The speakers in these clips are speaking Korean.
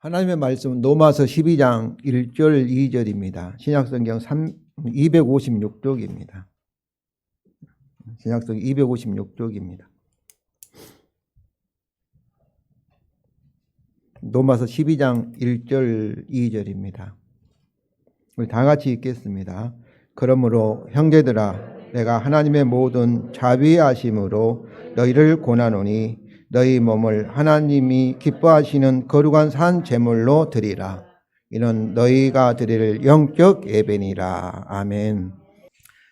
하나님의 말씀은 로마서 12장 1절 2절입니다. 신약성경 256쪽입니다. 신약성경 256쪽입니다. 로마서 12장 1절 2절입니다. 우리 다 같이 읽겠습니다. 그러므로 형제들아 내가 하나님의 모든 자비하심으로 너희를 권하노니 너희 몸을 하나님이 기뻐하시는 거룩한 산 제물로 드리라. 이는 너희가 드릴 영적 예배니라. 아멘.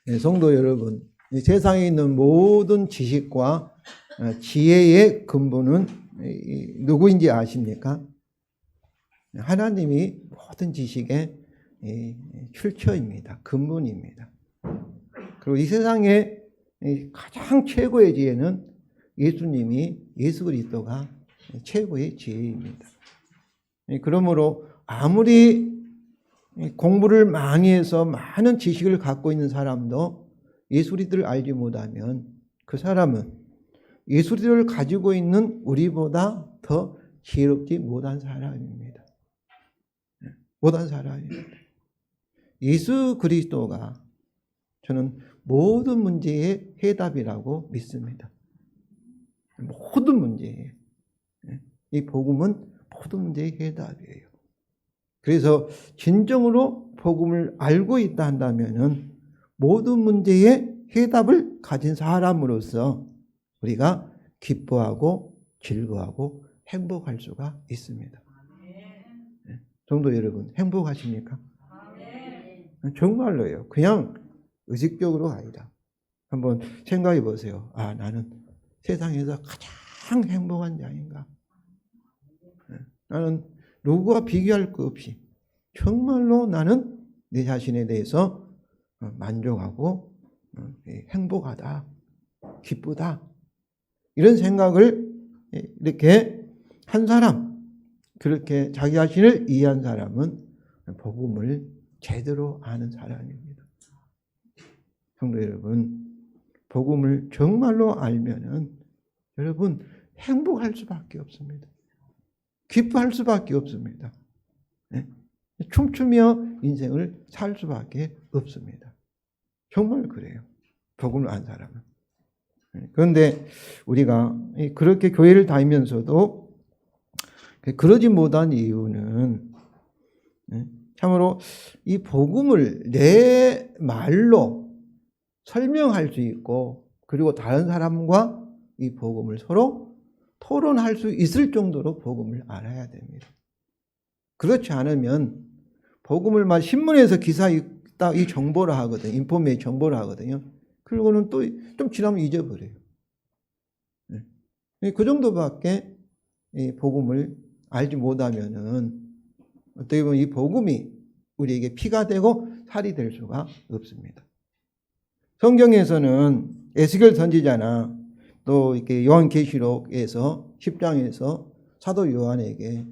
네, 성도 여러분, 이 세상에 있는 모든 지식과 지혜의 근본은 누구인지 아십니까? 하나님이 모든 지식의 출처입니다. 근본입니다. 그리고 이 세상에 가장 최고의 지혜는 예수님이, 예수 그리스도가 최고의 지혜입니다. 그러므로 아무리 공부를 많이 해서 많은 지식을 갖고 있는 사람도 예수 그리스도를 알지 못하면 그 사람은 예수 그리스도를 가지고 있는 우리보다 더 지혜롭지 못한 사람입니다. 못한 사람입니다. 예수 그리스도가 저는 모든 문제의 해답이라고 믿습니다. 모든 문제에 이 복음은 모든 문제의 해답이에요. 그래서 진정으로 복음을 알고 있다 한다면은 모든 문제의 해답을 가진 사람으로서 우리가 기뻐하고 즐거워하고 행복할 수가 있습니다. 성도 여러분, 행복하십니까? 정말로요. 그냥 의식적으로 아니다. 한번 생각해 보세요. 아, 나는 세상에서 가장 행복한 자인가? 나는 누구와 비교할 것 없이 정말로 나는 내 자신에 대해서 만족하고 행복하다, 기쁘다. 이런 생각을 이렇게 한 사람, 그렇게 자기 자신을 이해한 사람은 복음을 제대로 아는 사람입니다. 성도 여러분, 복음을 정말로 알면은 여러분 행복할 수밖에 없습니다. 기뻐할 수밖에 없습니다. 춤추며 인생을 살 수밖에 없습니다. 정말 그래요. 복음을 안 사람은. 그런데 우리가 그렇게 교회를 다니면서도 그러지 못한 이유는 참으로 이 복음을 내 말로 설명할 수 있고 그리고 다른 사람과 이 복음을 서로 토론할 수 있을 정도로 복음을 알아야 됩니다. 그렇지 않으면 복음을 막 신문에서 기사 읽다 이 정보를 하거든요. 인포메이션 정보를 하거든요. 그리고는 또 좀 지나면 잊어버려요. 그 정도밖에 이 복음을 알지 못하면은 어떻게 보면 이 복음이 우리에게 피가 되고 살이 될 수가 없습니다. 성경에서는 에스겔 선지자나 또 이렇게 요한계시록에서 10장에서 사도 요한에게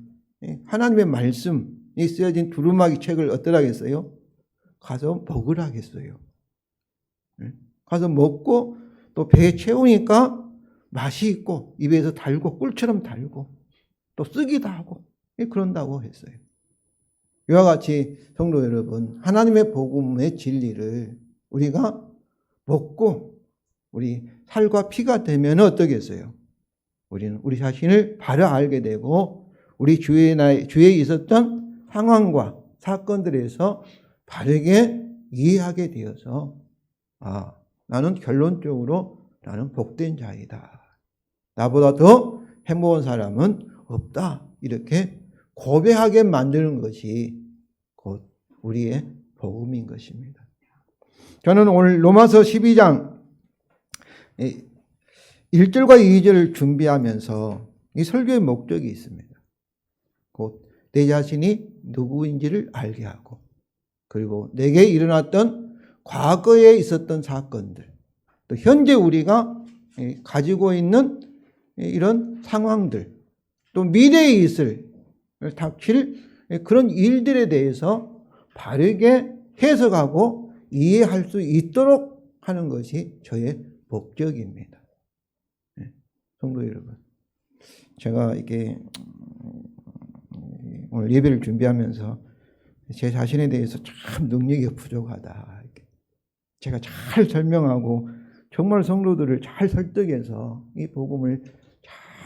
하나님의 말씀이 쓰여진 두루마기 책을 어떠라 했어요? 가서 먹으라 했어요. 가서 먹고 또 배에 채우니까 맛이 있고 입에서 달고 꿀처럼 달고 또 쓰기도 하고 그런다고 했어요. 이와 같이 성도 여러분, 하나님의 복음의 진리를 우리가 먹고 우리 살과 피가 되면 어떻겠어요? 우리는 우리 자신을 바로 알게 되고 우리 주위에 있었던 상황과 사건들에서 바르게 이해하게 되어서 아, 나는 결론적으로 나는 복된 자이다. 나보다 더 행복한 사람은 없다. 이렇게 고백하게 만드는 것이 곧 우리의 복음인 것입니다. 저는 오늘 로마서 12장 1절과 2절을 준비하면서 이 설교의 목적이 있습니다. 곧 내 자신이 누구인지를 알게 하고 그리고 내게 일어났던 과거에 있었던 사건들 또 현재 우리가 가지고 있는 이런 상황들 또 미래에 있을 닥칠 그런 일들에 대해서 바르게 해석하고 이해할 수 있도록 하는 것이 저의 목적입니다. 성도 여러분, 제가 이게 오늘 예배를 준비하면서 제 자신에 대해서 참 능력이 부족하다. 제가 잘 설명하고 정말 성도들을 잘 설득해서 이 복음을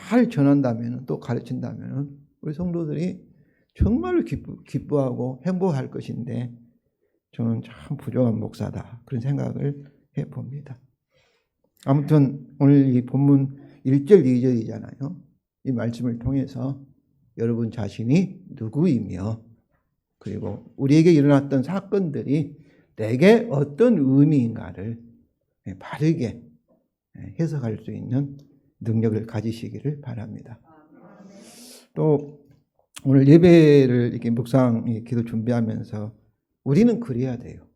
잘 전한다면, 또 가르친다면 우리 성도들이 정말로 기뻐하고 행복할 것인데 저는 참 부족한 목사다. 그런 생각을 해봅니다. 아무튼 오늘 이 본문 1절 2절이잖아요. 이 말씀을 통해서 여러분 자신이 누구이며 그리고 우리에게 일어났던 사건들이 내게 어떤 의미인가를 바르게 해석할 수 있는 능력을 가지시기를 바랍니다. 또 오늘 예배를 이렇게 묵상 기도 준비하면서 우리는 그래야 돼요.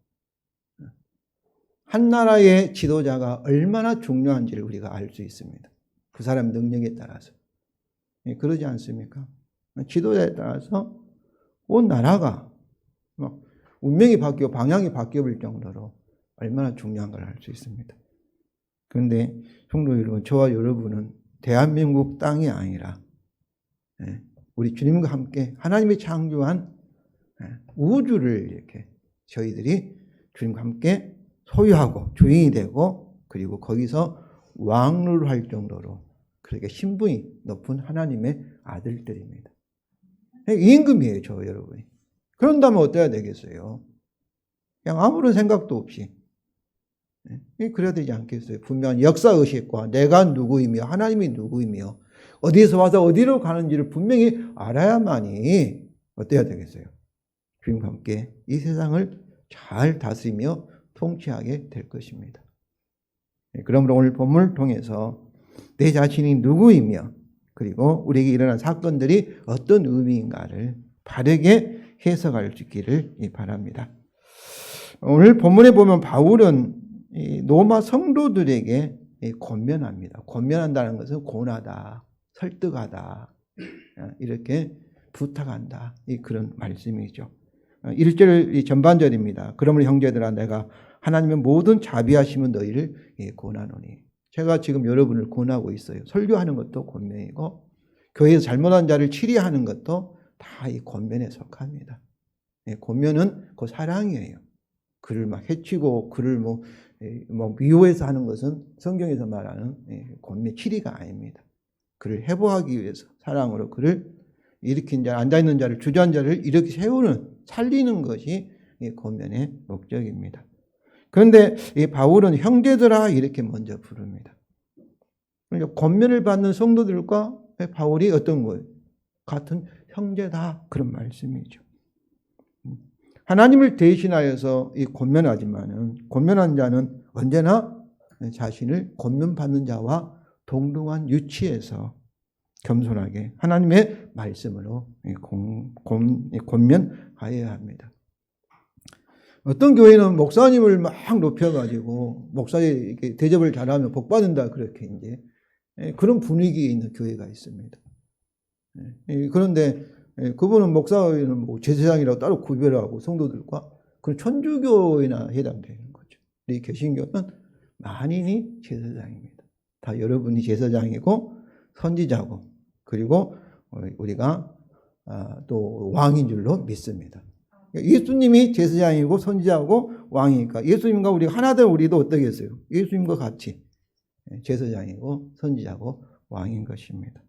한 나라의 지도자가 얼마나 중요한지를 우리가 알 수 있습니다. 그 사람 능력에 따라서. 그러지 않습니까? 지도자에 따라서 온 나라가 운명이 바뀌고 방향이 바뀌어버릴 정도로 얼마나 중요한 걸 알 수 있습니다. 그런데 성도 여러분, 저와 여러분은 대한민국 땅이 아니라 우리 주님과 함께 하나님이 창조한 우주를 이렇게 저희들이 주님과 함께 소유하고 주인이 되고 그리고 거기서 왕노를 할 정도로 그렇게 신분이 높은 하나님의 아들들입니다. 임금이에요, 저 여러분이. 그런다면 어때야 되겠어요? 그냥 아무런 생각도 없이. 그래야 되지 않겠어요? 분명한 역사의식과 내가 누구이며 하나님이 누구이며 어디에서 와서 어디로 가는지를 분명히 알아야만이 어때야 되겠어요? 주님과 함께 이 세상을 잘 다스리며 통치하게 될 것입니다. 그러므로 오늘 본문을 통해서 내 자신이 누구이며 그리고 우리에게 일어난 사건들이 어떤 의미인가를 바르게 해석할 수 있기를 바랍니다. 오늘 본문에 보면 바울은 로마 성도들에게 권면합니다. 권면한다는 것은 권하다, 설득하다, 이렇게 부탁한다. 그런 말씀이죠. 1절 전반절입니다. 그러므로 형제들아 내가 하나님의 모든 자비하심은 너희를 권하노니. 제가 지금 여러분을 권하고 있어요. 설교하는 것도 권면이고 교회에서 잘못한 자를 치리하는 것도 다 이 권면에 속합니다. 권면은 그 사랑이에요. 그를 막 해치고 그를 미워해서 하는 것은 성경에서 말하는 권면 치리가 아닙니다. 그를 회복하기 위해서 사랑으로 그를 일으킨 자, 앉아있는 자를 주저한 자를 이렇게 세우는 살리는 것이 권면의 목적입니다. 그런데 이 바울은 형제들아 이렇게 먼저 부릅니다. 그러니까 권면을 받는 성도들과 바울이 어떤 거예요? 같은 형제다 그런 말씀이죠. 하나님을 대신하여서 이 권면하지만은 권면한 자는 언제나 자신을 권면받는 자와 동등한 위치에서 겸손하게 하나님의 말씀으로 권면하여야 합니다. 어떤 교회는 목사님을 막 높여가지고 목사의 대접을 잘하면 복 받는다 그렇게 이제 그런 분위기에 있는 교회가 있습니다. 그런데 그분은 목사는 제사장이라고 따로 구별하고 성도들과 그런 천주교에나 해당되는 거죠. 이 개신교는 만인이 제사장입니다. 다 여러분이 제사장이고 선지자고 그리고 우리가 또 왕인 줄로 믿습니다. 예수님이 제사장이고 선지자고 왕이니까 예수님과 우리가 하나 된 우리도 어떠겠어요? 예수님과 같이 제사장이고 선지자고 왕인 것입니다.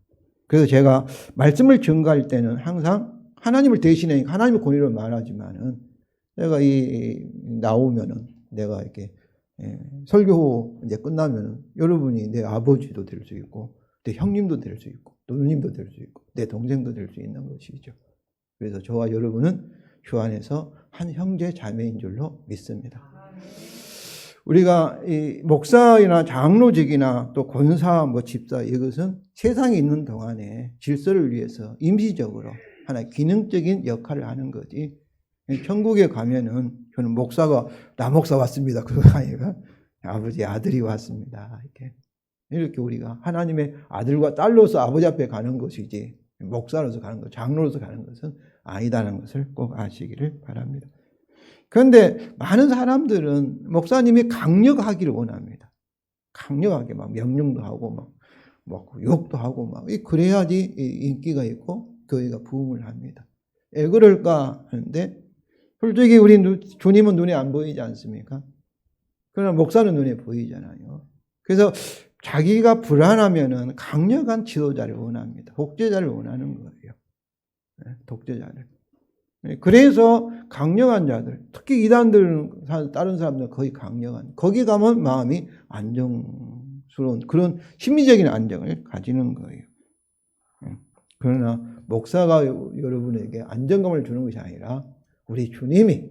그래서 제가 말씀을 전가할 때는 항상 하나님을 대신해 하나님의 권위로 말하지만은 내가 나오면은 내가 이렇게 설교 이제 끝나면은 여러분이 내 아버지도 될 수 있고 내 형님도 될 수 있고 누님도 될 수 있고 내 동생도 될 수 있는 것이죠. 그래서 저와 여러분은 주 안에서 한 형제 자매인 줄로 믿습니다. 우리가 이 목사이나 장로직이나 또 권사, 집사 이것은 세상에 있는 동안에 질서를 위해서 임시적으로 하나의 기능적인 역할을 하는 거지. 천국에 가면은 저는 목사가 나 목사 왔습니다. 그거 아니라 아버지 아들이 왔습니다. 이렇게 우리가 하나님의 아들과 딸로서 아버지 앞에 가는 것이지 목사로서 가는 것, 장로로서 가는 것은 아니다는 것을 꼭 아시기를 바랍니다. 그런데 많은 사람들은 목사님이 강력하기를 원합니다. 강력하게 막 명령도 하고 막 욕도 하고 그래야지 인기가 있고 교회가 부흥을 합니다. 왜 그럴까 하는데 솔직히 우리 주님은 눈에 안 보이지 않습니까? 그러나 목사는 눈에 보이잖아요. 그래서 자기가 불안하면은 강력한 지도자를 원합니다. 독재자를 원하는 거예요. 독재자를. 그래서 강력한 자들, 특히 이단들은 다른 사람들은 거의 강력한, 거기 가면 마음이 안정스러운 그런 심리적인 안정을 가지는 거예요. 그러나 목사가 여러분에게 안정감을 주는 것이 아니라 우리 주님이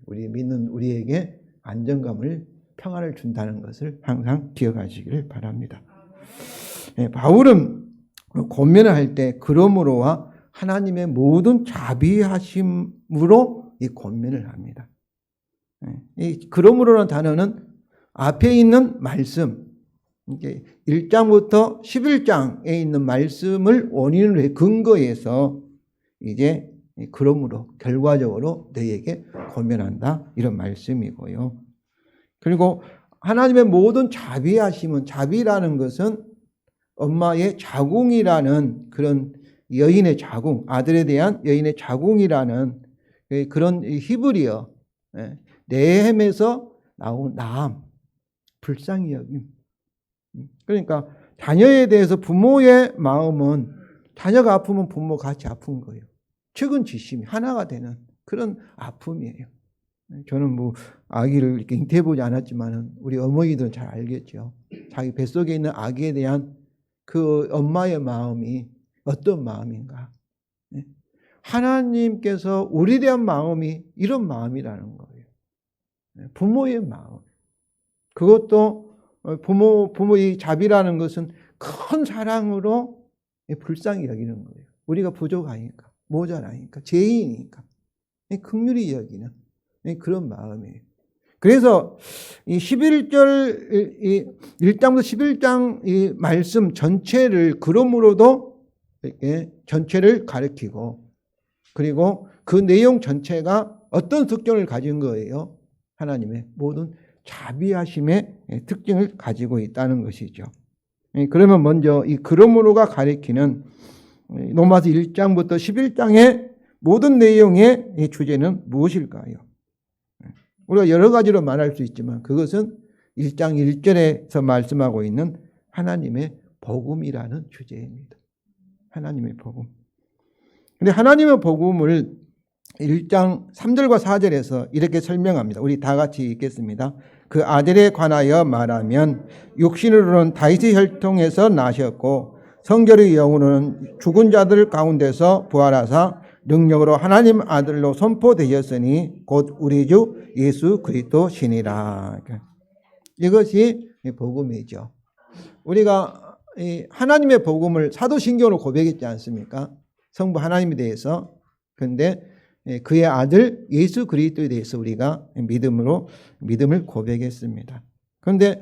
우리 믿는 우리에게 안정감을, 평안을 준다는 것을 항상 기억하시기를 바랍니다. 바울은 권면을 할 때 그러므로와 하나님의 모든 자비하심으로 이 권면을 합니다. 이 그러므로라는 단어는 앞에 있는 말씀, 1장부터 11장에 있는 말씀을 원인으로 해 근거해서 이제 그러므로 결과적으로 너희에게 권면한다 이런 말씀이고요. 그리고 하나님의 모든 자비하심은, 자비라는 것은 엄마의 자궁이라는 그런 여인의 자궁, 아들에 대한 여인의 자궁이라는 그런 히브리어 네헴에서 나온 나함, 불쌍히 여김. 그러니까 자녀에 대해서 부모의 마음은 자녀가 아프면 부모 같이 아픈 거예요. 측은지심이 하나가 되는 그런 아픔이에요. 저는 뭐 아기를 이렇게 잉태해보지 않았지만 우리 어머니들은 잘 알겠죠. 자기 뱃속에 있는 아기에 대한 그 엄마의 마음이 어떤 마음인가. 하나님께서 우리에 대한 마음이 이런 마음이라는 거예요. 부모의 마음. 그것도 부모의 자비라는 것은 큰 사랑으로 불쌍히 여기는 거예요. 우리가 부족하니까, 모자라니까, 죄인이니까 긍휼히 여기는 그런 마음이에요. 그래서 이 11절, 1장부터 11장 이 말씀 전체를 그러므로도 이렇게 전체를 가리키고, 그리고 그 내용 전체가 어떤 특징을 가진 거예요? 하나님의 모든 자비하심의 특징을 가지고 있다는 것이죠. 그러면 먼저 이 그러므로가 가리키는 로마서 1장부터 11장의 모든 내용의 주제는 무엇일까요? 우리가 여러 가지로 말할 수 있지만 그것은 1장 1절에서 말씀하고 있는 하나님의 복음이라는 주제입니다. 하나님의 복음. 근데 하나님의 복음을 1장 3절과 4절에서 이렇게 설명합니다. 우리 다 같이 읽겠습니다. 그 아들에 관하여 말하면 육신으로는 다윗의 혈통에서 나셨고 성결의 영으로는 죽은 자들 가운데서 부활하사 능력으로 하나님 아들로 선포되셨으니 곧 우리 주 예수 그리스도시니라. 이것이 복음이죠. 우리가 하나님의 복음을 사도신경으로 고백했지 않습니까? 성부 하나님에 대해서. 그런데 그의 아들 예수 그리스도에 대해서 우리가 믿음을 고백했습니다. 그런데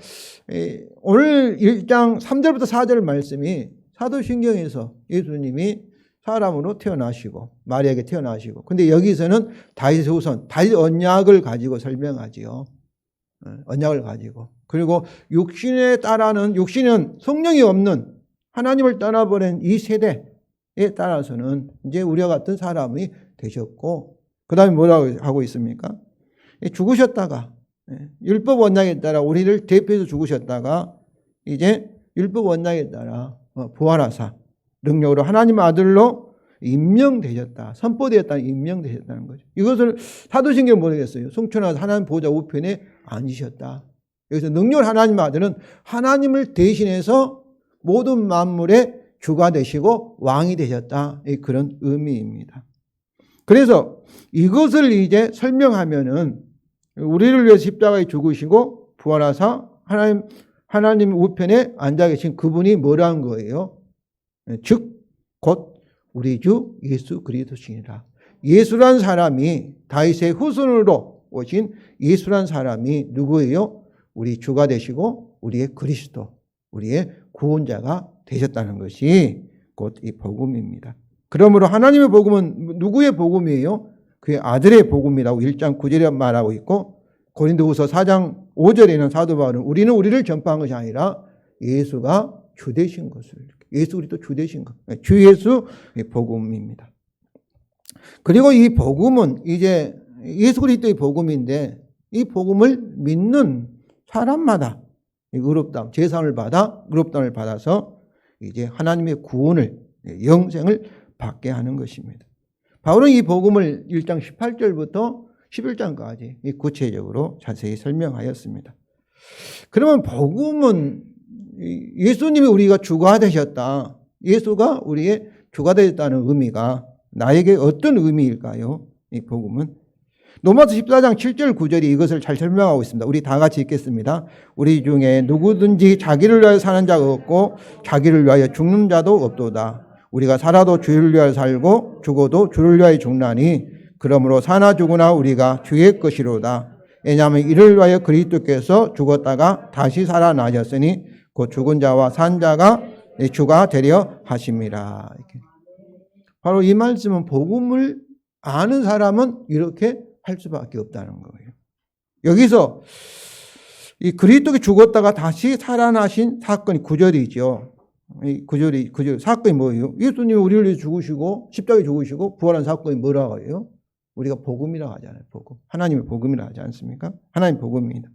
오늘 1장 3절부터 4절 말씀이 사도신경에서 예수님이 사람으로 태어나시고 마리아에게 태어나시고, 근데 여기서는 다윗의 후손, 다윗 언약을 가지고 설명하지요. 언약을 가지고. 그리고 육신에 따라는, 육신은 성령이 없는 하나님을 떠나버린 이 세대에 따라서는 이제 우리와 같은 사람이 되셨고, 그 다음에 뭐라고 하고 있습니까? 죽으셨다가 율법 언약에 따라 우리를 대표해서 죽으셨다가 이제 율법 언약에 따라 부활하사 능력으로 하나님 아들로 임명되셨다. 선포되었다는 임명되셨다는 거죠. 이것을 사도신경 모르겠어요. 승천하사 하나님 보좌 우편에 앉으셨다. 여기서 능력을 하나님 아들은 하나님을 대신해서 모든 만물의 주가 되시고 왕이 되셨다. 그런 의미입니다. 그래서 이것을 이제 설명하면은 우리를 위해서 십자가에 죽으시고 부활하사 하나님 우편에 앉아 계신 그분이 뭐라는 거예요? 즉 곧 우리 주 예수 그리스도시니라. 예수란 사람이, 다윗의 후손으로 오신 예수란 사람이 누구예요? 우리 주가 되시고 우리의 그리스도, 우리의 구원자가 되셨다는 것이 곧 이 복음입니다. 그러므로 하나님의 복음은 누구의 복음이에요? 그의 아들의 복음이라고 1장 9절에 말하고 있고, 고린도후서 4장 5절에는 사도 바울은 우리는 우리를 전파한 것이 아니라 예수가 주 되신 것을, 예수 그리스도 주 되신 것, 주 예수 복음입니다. 그리고 이 복음은 이제 예수 그리스도의 복음인데 이 복음을 믿는 사람마다 의롭다함, 제사함을 받아 의롭다함을 받아서 이제 하나님의 구원을, 영생을 받게 하는 것입니다. 바울은 이 복음을 1장 18절부터 11장까지 구체적으로 자세히 설명하였습니다. 그러면 복음은 예수님이 우리가 주가 되셨다. 예수가 우리의 주가 되셨다는 의미가 나에게 어떤 의미일까요? 이 복음은 로마서 14장 7절 9절이 이것을 잘 설명하고 있습니다. 우리 다 같이 읽겠습니다. 우리 중에 누구든지 자기를 위하여 사는 자가 없고 자기를 위하여 죽는 자도 없도다. 우리가 살아도 주를 위하여 살고 죽어도 주를 위하여 죽나니 그러므로 사나 죽으나 우리가 주의 것이로다. 왜냐하면 이를 위하여 그리스도께서 죽었다가 다시 살아나셨으니 곧 죽은 자와 산 자가 주가 되려 하심이라. 바로 이 말씀은 복음을 아는 사람은 이렇게 할 수밖에 없다는 거예요. 여기서 이 그리스도가 죽었다가 다시 살아나신 사건이 9절이죠. 이 9절 사건이 뭐예요? 예수님이 우리를 위해 죽으시고 십자가에 죽으시고 부활한 사건이 뭐라고 해요? 우리가 복음이라고 하잖아요. 복음. 하나님의 복음이라고 하지 않습니까? 하나님 복음입니다.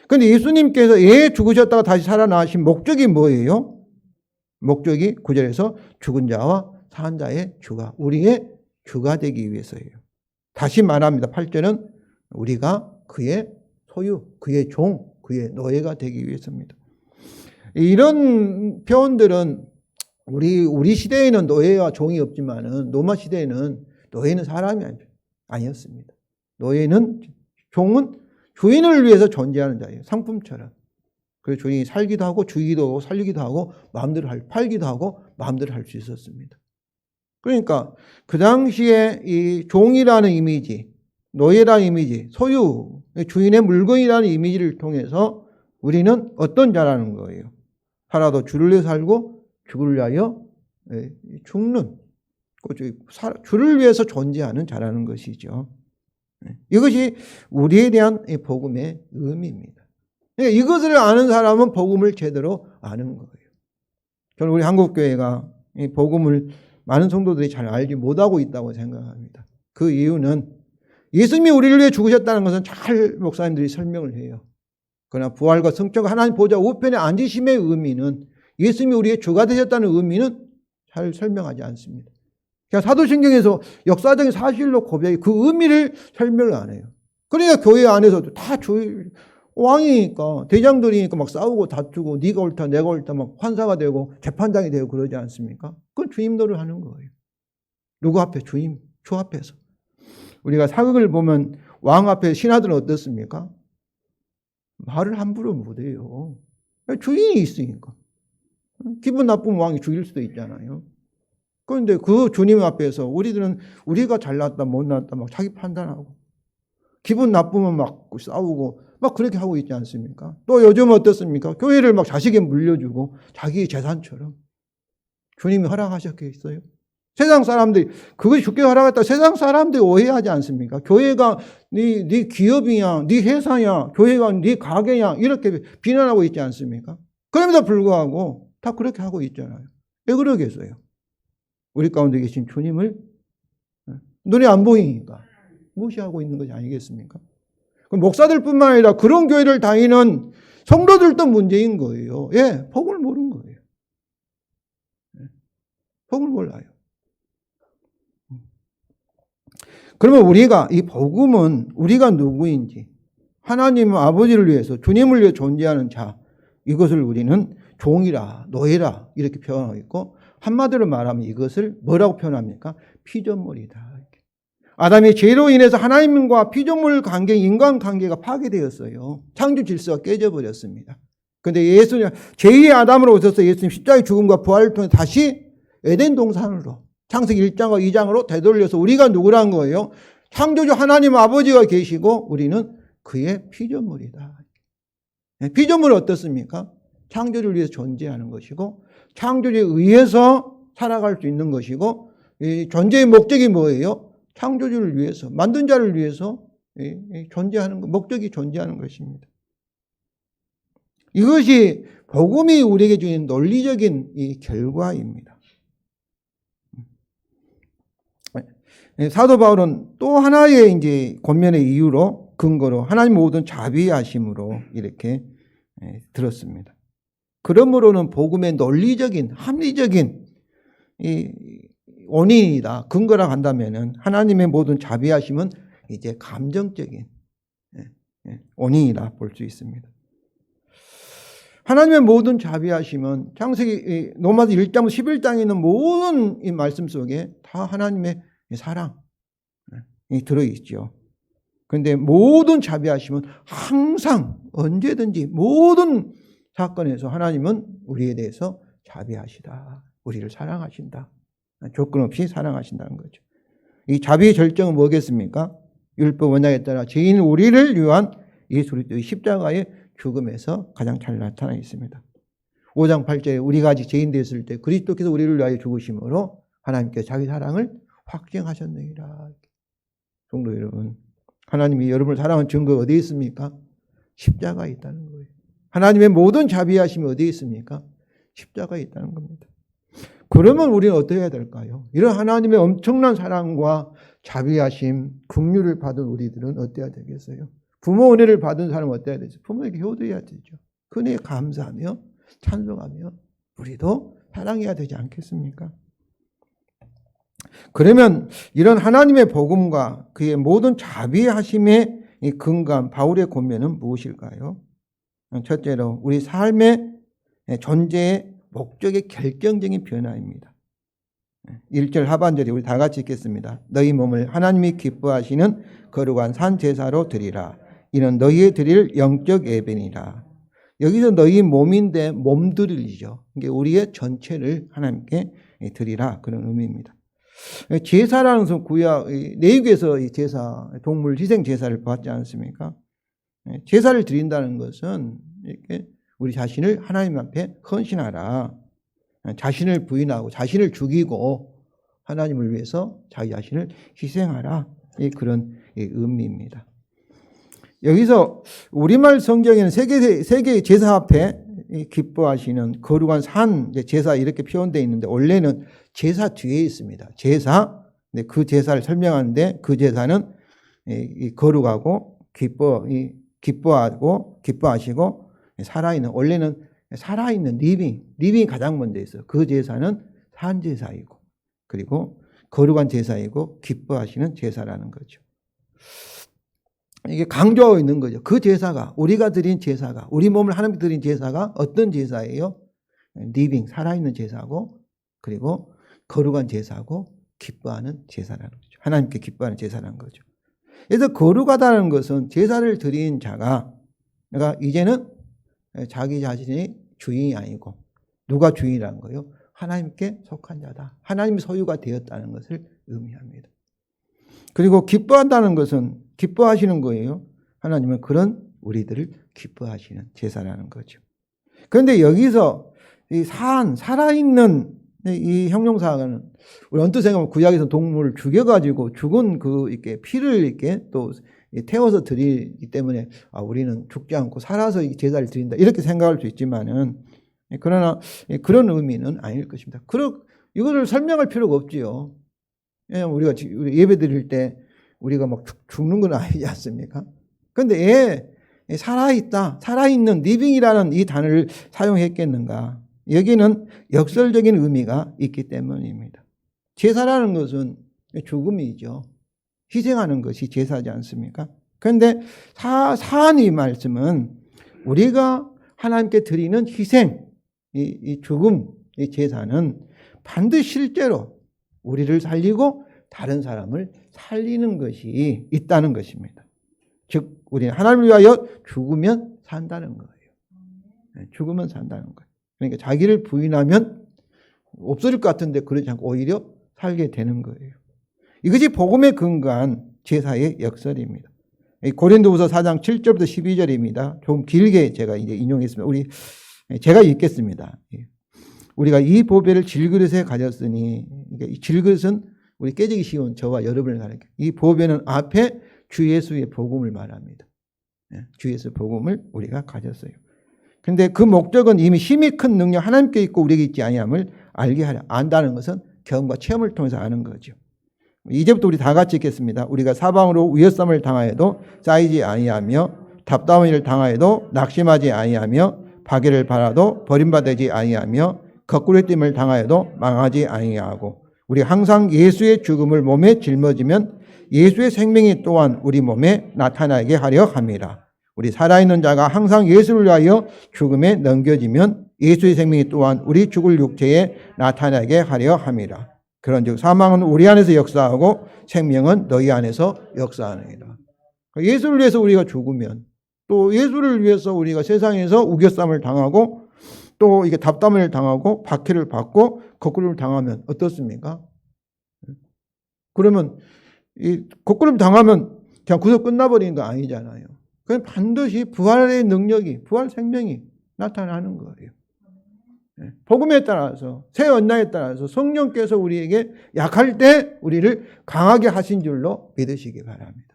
그런데 예수님께서 왜 죽으셨다가 다시 살아나신 목적이 뭐예요? 목적이 9절에서 죽은 자와 산 자의 주가, 우리의 주가 되기 위해서예요. 다시 말합니다. 8절은 우리가 그의 소유, 그의 종, 그의 노예가 되기 위해서입니다. 이런 표현들은 우리 시대에는 노예와 종이 없지만은 로마 시대에는 노예는 사람이 아니었습니다. 노예는, 종은 주인을 위해서 존재하는 자예요. 상품처럼. 그래서 주인이 살기도 하고 주기도 하고 살리기도 하고 마음대로 팔기도 하고 마음대로 할 수 있었습니다. 그러니까 그 당시에 이 종이라는 이미지, 노예라는 이미지, 소유, 주인의 물건이라는 이미지를 통해서 우리는 어떤 자라는 거예요? 살아도 주를 위해 살고 죽을 위하여 죽는, 주를 위해서 존재하는 자라는 것이죠. 이것이 우리에 대한 복음의 의미입니다. 그러니까 이것을 아는 사람은 복음을 제대로 아는 거예요. 저는 우리 한국교회가 이 복음을 많은 성도들이 잘 알지 못하고 있다고 생각합니다. 그 이유는 예수님이 우리를 위해 죽으셨다는 것은 잘 목사님들이 설명을 해요. 그러나 부활과 성적 하나님 보좌 우편에 앉으심의 의미는, 예수님이 우리의 주가 되셨다는 의미는 잘 설명하지 않습니다. 그냥 사도신경에서 역사적인 사실로 고백해 그 의미를 설명을 안 해요. 그러니까 교회 안에서도 다 왕이니까, 대장들이니까 막 싸우고 다투고 네가 옳다 내가 옳다 막 판사가 되고 재판장이 되고 그러지 않습니까? 그건 주임노를 하는 거예요. 누구 앞에? 주임, 주 앞에서. 우리가 사극을 보면 왕 앞에 신하들은 어떻습니까? 말을 함부로 못해요. 주인이 있으니까. 기분 나쁘면 왕이 죽일 수도 있잖아요. 그런데 그 주님 앞에서 우리들은 우리가 잘났다 못났다 막 자기 판단하고 기분 나쁘면 막 싸우고 막 그렇게 하고 있지 않습니까? 또 요즘 어떻습니까? 교회를 막 자식에 물려주고 자기 재산처럼. 주님이 허락하셨겠어요? 세상 사람들이 그것이 주께 허락했다. 세상 사람들이 오해하지 않습니까? 교회가 네 기업이냐, 네 회사냐, 교회가 네 가게냐 이렇게 비난하고 있지 않습니까? 그럼에도 불구하고 다 그렇게 하고 있잖아요. 왜 그러겠어요? 우리 가운데 계신 주님을 눈에 안 보이니까 무시하고 있는 것이 아니겠습니까? 목사들뿐만 아니라 그런 교회를 다니는 성도들도 문제인 거예요. 예, 복을 모르는 거예요. 복을 몰라요. 그러면 우리가 이 복음은 우리가 누구인지, 하나님 아버지를 위해서 주님을 위해 존재하는 자, 이것을 우리는 종이라 노예라 이렇게 표현하고 있고, 한마디로 말하면 이것을 뭐라고 표현합니까? 피조물이다. 아담의 죄로 인해서 하나님과 피조물 관계, 인간관계가 파괴되었어요. 창조 질서가 깨져버렸습니다. 그런데 예수님, 제2의 아담으로 오셔서 예수님 십자가의 죽음과 부활을 통해 다시 에덴 동산으로, 창세기 1장과 2장으로 되돌려서 우리가 누구란 거예요? 창조주 하나님 아버지가 계시고 우리는 그의 피조물이다. 피조물은 어떻습니까? 창조주를 위해서 존재하는 것이고 창조주에 의해서 살아갈 수 있는 것이고, 이 존재의 목적이 뭐예요? 창조주를 위해서, 만든 자를 위해서 존재하는 것, 목적이 존재하는 것입니다. 이것이 복음이 우리에게 주는 논리적인 이 결과입니다. 사도 바울은 또 하나의 이제 권면의 이유로 근거로 하나님 모든 자비하심으로 이렇게 들었습니다. 그러므로는 복음의 논리적인 합리적인 이 원인이다. 근거라 한다면은 하나님의 모든 자비하심은 이제 감정적인 원인이라 볼 수 있습니다. 하나님의 모든 자비하심은 창세기 로마서 1장 11장에 있는 모든 이 말씀 속에 다 하나님의 사랑이 들어있죠. 그런데 모든 자비하심은 항상 언제든지 모든 사건에서 하나님은 우리에 대해서 자비하시다. 우리를 사랑하신다. 조건 없이 사랑하신다는 거죠. 이 자비의 절정은 뭐겠습니까? 율법 원칙에 따라 죄인 우리를 위한 예수 그리스도의 십자가의 죽음에서 가장 잘 나타나 있습니다. 5장 8절에 우리가 아직 죄인 되었을 때 그리스도께서 우리를 위하여 죽으심으로 하나님께서 자기 사랑을 확증하셨느니라. 성도 여러분, 하나님이 여러분을 사랑한 증거가 어디에 있습니까? 십자가에 있다는 거예요. 하나님의 모든 자비하심이 어디에 있습니까? 십자가에 있다는 겁니다. 그러면 우리는 어떻게 해야 될까요? 이런 하나님의 엄청난 사랑과 자비하심, 긍휼을 받은 우리들은 어때야 되겠어요? 부모 은혜를 받은 사람은 어때야 되죠? 부모에게 효도해야 되죠. 그 은혜에 감사하며 찬송하며 우리도 사랑해야 되지 않겠습니까? 그러면 이런 하나님의 복음과 그의 모든 자비하심의 이 근간 바울의 권면은 무엇일까요? 첫째로 우리 삶의 존재의 목적의 결정적인 변화입니다. 1절 하반절이 우리 다 같이 읽겠습니다. 너희 몸을 하나님이 기뻐하시는 거룩한 산 제사로 드리라. 이는 너희의 드릴 영적 예배니라. 여기서 너희 몸인데 몸들이죠. 이게 우리의 전체를 하나님께 드리라 그런 의미입니다. 제사라는 것은 구약 레위기에서 이 제사 동물 희생 제사를 받지 않습니까? 제사를 드린다는 것은 이렇게 우리 자신을 하나님 앞에 헌신하라. 자신을 부인하고 자신을 죽이고 하나님을 위해서 자기 자신을 희생하라. 그런 의미입니다. 여기서 우리말 성경에는 세계의 제사 앞에 기뻐하시는 거룩한 산 제사 이렇게 표현되어 있는데 원래는 제사 뒤에 있습니다. 제사, 그 제사를 설명하는데 그 제사는 거룩하고 기뻐하고 기뻐하시고 살아있는, 원래는 살아있는 리빙이 가장 먼저 있어요. 그 제사는 산 제사이고 그리고 거룩한 제사이고 기뻐하시는 제사라는 거죠. 이게 강조하고 있는 거죠. 그 제사가, 우리가 드린 제사가, 우리 몸을 하나님께 드린 제사가 어떤 제사예요? 리빙, 살아있는 제사고 그리고 거룩한 제사고 기뻐하는 제사라는 거죠. 하나님께 기뻐하는 제사라는 거죠. 그래서 거룩하다는 것은 제사를 드린 자가, 그러니까 이제는 자기 자신이 주인이 아니고 누가 주인이라는 거예요? 하나님께 속한 자다. 하나님의 소유가 되었다는 것을 의미합니다. 그리고 기뻐한다는 것은 기뻐하시는 거예요. 하나님은 그런 우리들을 기뻐하시는 제사라는 거죠. 그런데 여기서 이 살아있는 이 형용사는 우리 언뜻 생각하면 구약에서 동물을 죽여가지고 죽은 그 이렇게 피를 이렇게 또 태워서 드리기 때문에 우리는 죽지 않고 살아서 이 제사를 드린다 이렇게 생각할 수 있지만은 그러나 그런 의미는 아닐 것입니다. 이거를 설명할 필요가 없지요. 왜냐하면 우리가 예배 드릴 때 우리가 막 죽는 건 아니지 않습니까? 그런데 살아있다, 살아있는 리빙이라는 이 단어를 사용했겠는가? 여기는 역설적인 의미가 있기 때문입니다. 제사라는 것은 죽음이죠. 희생하는 것이 제사지 않습니까? 그런데 사한 이 말씀은 우리가 하나님께 드리는 희생, 이 죽음, 이 제사는 반드시 실제로 우리를 살리고 다른 사람을 살리는 것이 있다는 것입니다. 즉 우리는 하나님을 위하여 죽으면 산다는 거예요. 죽으면 산다는 거예요. 그러니까 자기를 부인하면 없어질 것 같은데 그러지 않고 오히려 살게 되는 거예요. 이것이 복음에 근거한 제사의 역설입니다. 고린도후서 4장 7절부터 12절입니다. 좀 길게 제가 이제 인용했습니다. 제가 읽겠습니다. 우리가 이 보배를 질그릇에 가졌으니, 이 질그릇은 우리 깨지기 쉬운 저와 여러분을 가리켜. 이 보배는 앞에 주 예수의 복음을 말합니다. 주 예수의 복음을 우리가 가졌어요. 근데 그 목적은 이미 힘이 큰 능력 하나님께 있고 우리에게 있지 아니함을 알게 하려. 안다는 것은 경험과 체험을 통해서 아는 거죠. 이제부터 우리 다 같이 읽겠습니다. 우리가 사방으로 위협삼을 당하여도 쌓이지 아니하며 답답한 일을 당하여도 낙심하지 아니하며 파괴를 받아도 버림받지 아니하며 거꾸로 됨을 당하여도 망하지 아니하고 우리 항상 예수의 죽음을 몸에 짊어지면 예수의 생명이 또한 우리 몸에 나타나게 하려 함이라. 우리 살아있는 자가 항상 예수를 위하여 죽음에 넘겨지면 예수의 생명이 또한 우리 죽을 육체에 나타나게 하려 함이라. 그런즉 사망은 우리 안에서 역사하고 생명은 너희 안에서 역사하느니라. 예수를 위해서 우리가 죽으면 또 예수를 위해서 우리가 세상에서 우겨쌈을 당하고 또 이게 답답함을 당하고 박해를 받고 거꾸름을 당하면 어떻습니까? 그러면 이 거꾸름 당하면 그냥 구속 끝나버리는 거 아니잖아요. 그럼 반드시 부활의 능력이, 부활 생명이 나타나는 거예요. 복음에 따라서, 새 언약에 따라서 성령께서 우리에게 약할 때 우리를 강하게 하신 줄로 믿으시기 바랍니다.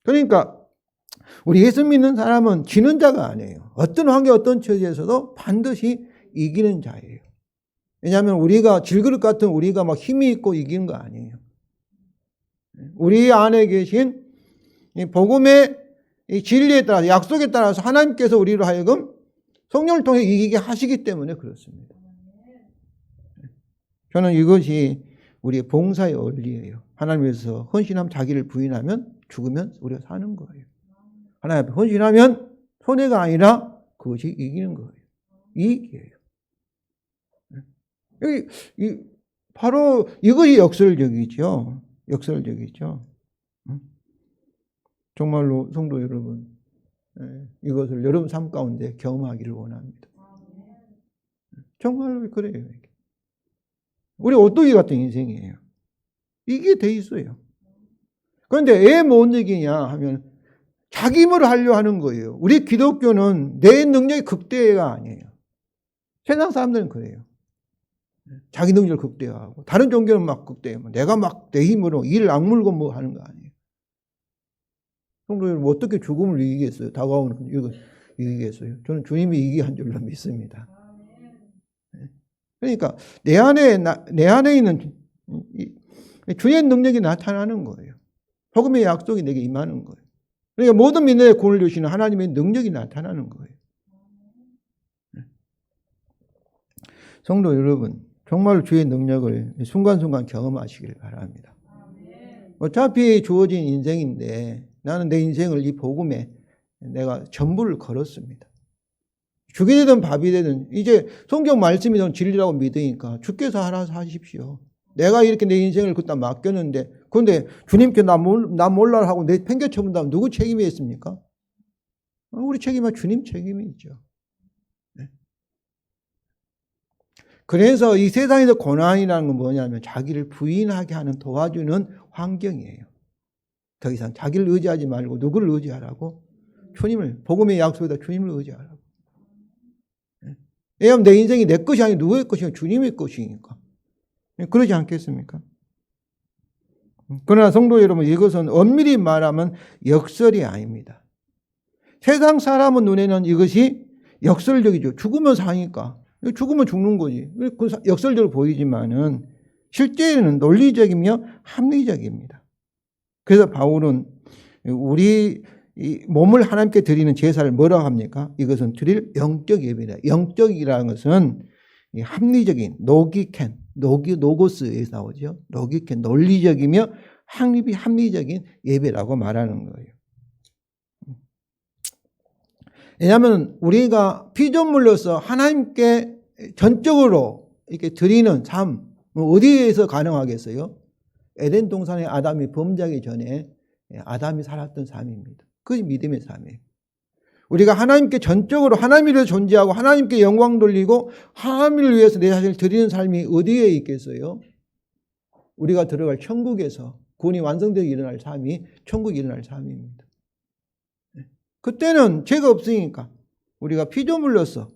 그러니까 우리 예수 믿는 사람은 지는 자가 아니에요. 어떤 환경, 어떤 처지에서도 반드시 이기는 자예요. 왜냐하면 우리가 질그릇 같은 우리가 막 힘이 있고 이기는 거 아니에요. 우리 안에 계신 이 복음의 이 진리에 따라서, 약속에 따라서 하나님께서 우리로 하여금 성령을 통해 이기게 하시기 때문에 그렇습니다. 저는 이것이 우리의 봉사의 원리예요. 하나님 위해서 헌신하면, 자기를 부인하면, 죽으면 우리가 사는 거예요. 하나님 앞에 헌신하면 손해가 아니라 그것이 이기는 거예요. 이익이에요. 바로 이것이 역설적이죠. 역설적이죠. 정말로 성도 여러분, 이것을 여러분 삶 가운데 경험하기를 원합니다. 정말로 그래요. 우리 오뚜기 같은 인생이에요. 이게 돼 있어요. 그런데 왜 못 이기냐 하면 자기 힘으로 하려 하는 거예요. 우리 기독교는 내 능력이 극대화가 아니에요. 세상 사람들은 그래요. 자기 능력을 극대화하고 다른 종교는 막 극대화하고 내가 막 내 힘으로 이를 악물고 뭐 하는 거 아니에요. 성도 여러분, 어떻게 죽음을 이기겠어요? 다가오는 이걸 이기겠어요? 저는 주님이 이기게 한 줄로 믿습니다. 그러니까 내 안에 있는 주의 능력이 나타나는 거예요. 복음의 약속이 내게 임하는 거예요. 그러니까 모든 민족에 구원을 주시는 하나님의 능력이 나타나는 거예요. 성도 여러분, 정말 주의 능력을 순간순간 경험하시길 바랍니다. 어차피 주어진 인생인데 나는 내 인생을 이 복음에 내가 전부를 걸었습니다. 죽이 되든 밥이 되든 이제 성경 말씀이 전 진리라고 믿으니까 주께서 알아서 하십시오. 내가 이렇게 내 인생을 그따 맡겼는데 그런데 주님께 나 몰라 하고 내 팽개쳐본다면 누구 책임이 있습니까? 우리 책임은 주님 책임이죠. 네. 그래서 이 세상에서 고난이라는 건 뭐냐면 자기를 부인하게 하는 도와주는 환경이에요. 더 이상 자기를 의지하지 말고 누구를 의지하라고? 주님을, 복음의 약속에다 주님을 의지하라고. 왜냐하면 내 인생이 내 것이 아니라 누구의 것이냐? 주님의 것이니까. 그러지 않겠습니까? 그러나 성도 여러분, 이것은 엄밀히 말하면 역설이 아닙니다. 세상 사람은 눈에는 이것이 역설적이죠. 죽으면 사니까. 죽으면 죽는 거지. 역설적으로 보이지만은 실제는 논리적이며 합리적입니다. 그래서 바울은 우리 몸을 하나님께 드리는 제사를 뭐라고 합니까? 이것은 드릴 영적 예배다. 영적이라는 것은 합리적인 노고스에서 나오죠. 로기켄, 논리적이며 합리적인 예배라고 말하는 거예요. 왜냐하면 우리가 피조물로서 하나님께 전적으로 이렇게 드리는 삶, 어디에서 가능하겠어요? 에덴 동산에 아담이 범죄하기 전에 아담이 살았던 삶입니다. 그게 믿음의 삶이에요. 우리가 하나님께 전적으로 하나님을 위해서 존재하고 하나님께 영광 돌리고 하나님을 위해서 내 자신을 드리는 삶이 어디에 있겠어요? 우리가 들어갈 천국에서 구원이 완성되어 일어날 삶이 천국에 일어날 삶입니다. 그때는 죄가 없으니까 우리가 피조물로서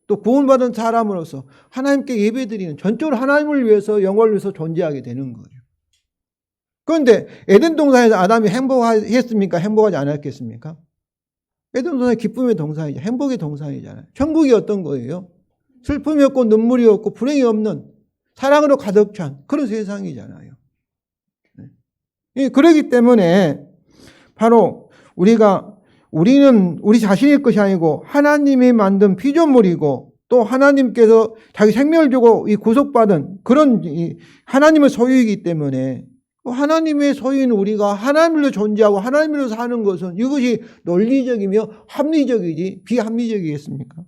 또 구원받은 사람으로서 하나님께 예배드리는 전적으로 하나님을 위해서 영광을 위해서 존재하게 되는 거예요. 그런데 에덴 동산에서 아담이 행복했습니까? 행복하지 않았겠습니까? 에덴 동산은 기쁨의 동산이죠. 행복의 동산이잖아요. 천국이 어떤 거예요? 슬픔이 없고 눈물이 없고 불행이 없는 사랑으로 가득 찬 그런 세상이잖아요. 그렇기 때문에 바로 우리는 우리 자신의 것이 아니고 하나님이 만든 피조물이고 또 하나님께서 자기 생명을 주고 이 구속받은 그런 하나님의 소유이기 때문에 하나님의 소유인 우리가 하나님으로 존재하고 하나님으로 사는 것은 이것이 논리적이며 합리적이지 비합리적이겠습니까?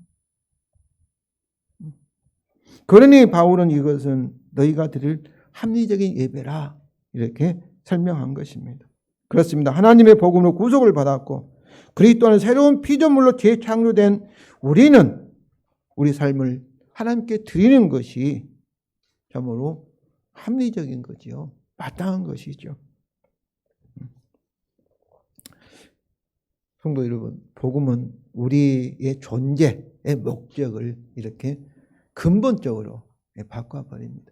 그러니 바울은 이것은 너희가 드릴 합리적인 예배라 이렇게 설명한 것입니다. 그렇습니다. 하나님의 복음으로 구속을 받았고 그리스도 안에 새로운 피조물로 재창조된 우리는 우리 삶을 하나님께 드리는 것이 참으로 합리적인 거지요. 마땅한 것이죠. 성도 여러분, 복음은 우리의 존재의 목적을 이렇게 근본적으로 바꿔버립니다.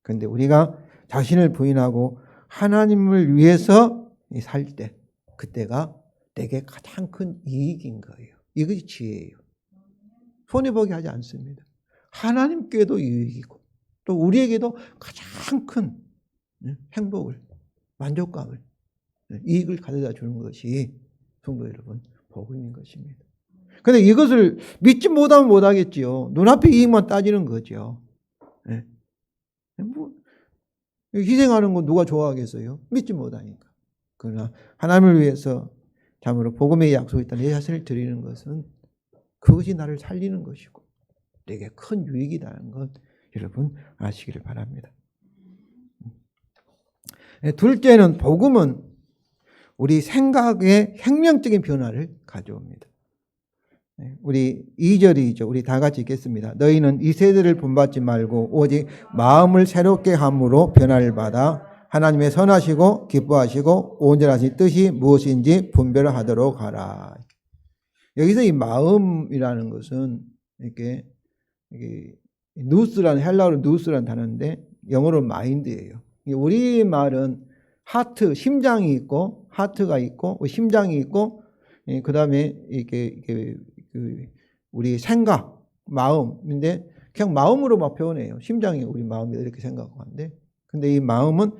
그런데 우리가 자신을 부인하고 하나님을 위해서 살 때, 그때가 내게 가장 큰 이익인 거예요. 이것이 지혜예요. 손해보게 하지 않습니다. 하나님께도 이익이고 또 우리에게도 가장 큰 행복을, 만족감을, 이익을 가져다 주는 것이 성도 여러분 복음인 것입니다. 그런데 이것을 믿지 못하면 못하겠지요. 눈앞의 이익만 따지는 거죠. 네. 뭐 희생하는 건 누가 좋아하겠어요? 믿지 못하니까. 그러나 하나님을 위해서 참으로 복음의 약속이 있다 내 자신을 드리는 것은 그것이 나를 살리는 것이고 내게 큰 유익이라는 것 여러분 아시기를 바랍니다. 둘째는 복음은 우리 생각의 혁명적인 변화를 가져옵니다. 우리 2절이죠. 우리 다 같이 읽겠습니다. 너희는 이 세대를 본받지 말고 오직 마음을 새롭게 함으로 변화를 받아 하나님의 선하시고 기뻐하시고 온전하신 뜻이 무엇인지 분별하도록 하라. 여기서 이 마음이라는 것은 이렇게 누스라는 헬라어로 누스라는 단어인데 영어로 마인드예요. 우리 말은 하트, 심장이 있고 하트가 있고 심장이 있고 그 다음에 이게 우리 생각, 마음인데 그냥 마음으로만 표현해요. 심장이 우리 마음이다 이렇게 생각하는데 근데 이 마음은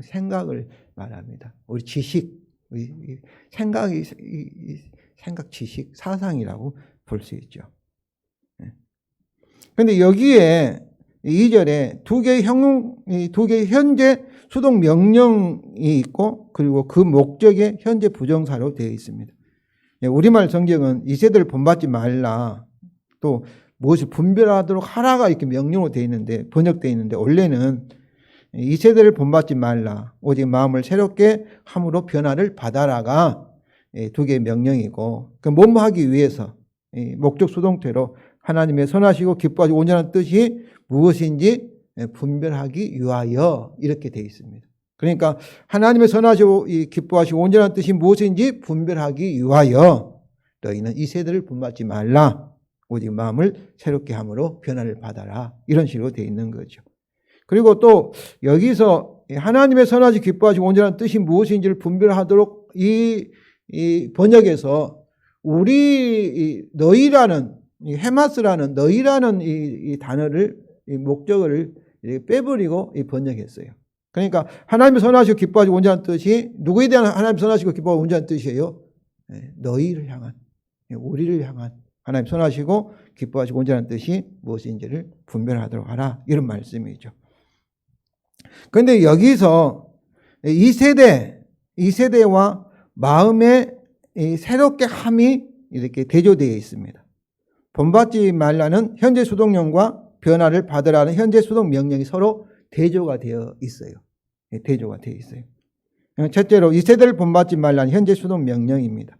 생각을 말합니다. 우리 지식, 생각이 생각, 지식, 사상이라고 볼 수 있죠. 그런데 여기에 2절에 두 개의 현재 수동 명령이 있고 그리고 그 목적의 현재 부정사로 되어 있습니다. 우리말 성경은 이 세대를 본받지 말라 또 무엇을 분별하도록 하라가 이렇게 명령으로 되어 있는데 번역되어 있는데 원래는 이 세대를 본받지 말라 오직 마음을 새롭게 함으로 변화를 받아라가 두 개의 명령이고 그 뭐뭐하기 위해서 목적 수동태로 하나님의 선하시고 기뻐하시고 온전한 뜻이 무엇인지 분별하기 위하여 이렇게 되어 있습니다. 그러니까 하나님의 선하시고 기뻐하시고 온전한 뜻이 무엇인지 분별하기 위하여 너희는 이 세대를 본받지 말라 오직 마음을 새롭게 함으로 변화를 받아라 이런 식으로 되어 있는 거죠. 그리고 또 여기서 하나님의 선하시고 기뻐하시고 온전한 뜻이 무엇인지를 분별하도록 이 번역에서 너희라는 헤마스라는 너희라는 이 단어를 이 목적어를 빼버리고 번역했어요. 그러니까 하나님의 선하시고 기뻐하시고 온전한 뜻이 누구에 대한 하나님 선하시고 기뻐하고 온전한 뜻이에요? 너희를 향한 우리를 향한 하나님 선하시고 기뻐하시고 온전한 뜻이 무엇인지를 분별하도록 하라 이런 말씀이죠. 그런데 여기서 이 세대와 마음의 새롭게 함이 이렇게 대조되어 있습니다. 본받지 말라는 현재 수동령과 변화를 받으라는 현재 수동 명령이 서로 대조가 되어 있어요. 대조가 되어 있어요. 첫째로 이 세대를 본받지 말라는 현재 수동 명령입니다.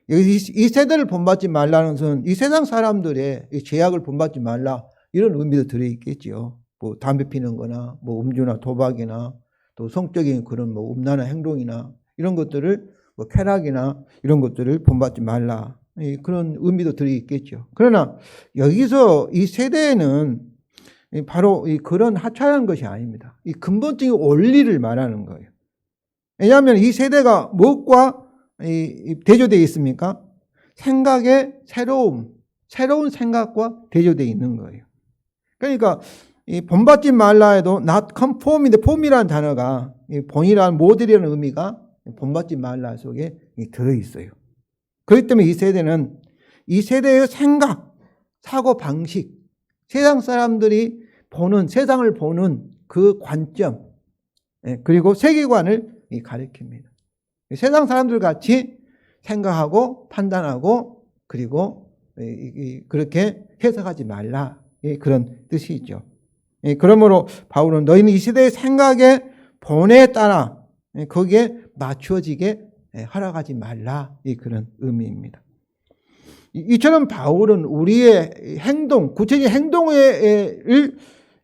여기서 이 세대를 본받지 말라는 것은 이 세상 사람들의 죄악을 본받지 말라 이런 의미도 들어있겠죠. 뭐 담배 피는 거나 뭐 음주나 도박이나 또 성적인 그런 뭐 음란한 행동이나 이런 것들을 뭐 쾌락이나 이런 것들을 본받지 말라 그런 의미도 들어있겠죠. 그러나 여기서 이 세대는 바로 그런 하찮은 것이 아닙니다. 이 근본적인 원리를 말하는 거예요. 왜냐하면 이 세대가 무엇과 대조되어 있습니까? 생각의 새로운 생각과 대조되어 있는 거예요. 그러니까 이 본받지 말라 해도 not conform인데 form이라는 단어가 본이라는 모델이라는 의미가 본받지 말라 속에 들어있어요. 그렇기 때문에 이 세대는 이 세대의 생각, 사고 방식, 세상 사람들이 보는, 세상을 보는 그 관점, 그리고 세계관을 가리킵니다. 세상 사람들 같이 생각하고 판단하고 그리고 그렇게 해석하지 말라, 그런 뜻이죠. 그러므로 바울은 너희는 이 시대의 생각의 본에 따라 거기에 맞추어지게 하락하지 말라, 그런 의미입니다. 이처럼 바울은 우리의 행동, 구체적인 행동을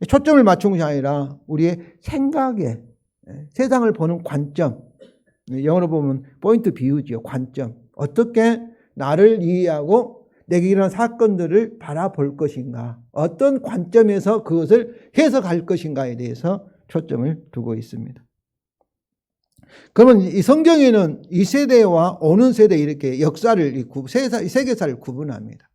초점을 맞춘 것이 아니라 우리의 생각에, 세상을 보는 관점, 영어로 보면 포인트 비유지요. 관점. 어떻게 나를 이해하고 내게 일어난 사건들을 바라볼 것인가, 어떤 관점에서 그것을 해석할 것인가에 대해서 초점을 두고 있습니다. 그러면 이 성경에는 이 세대와 오는 세대 이렇게 역사를, 세계사를 구분합니다.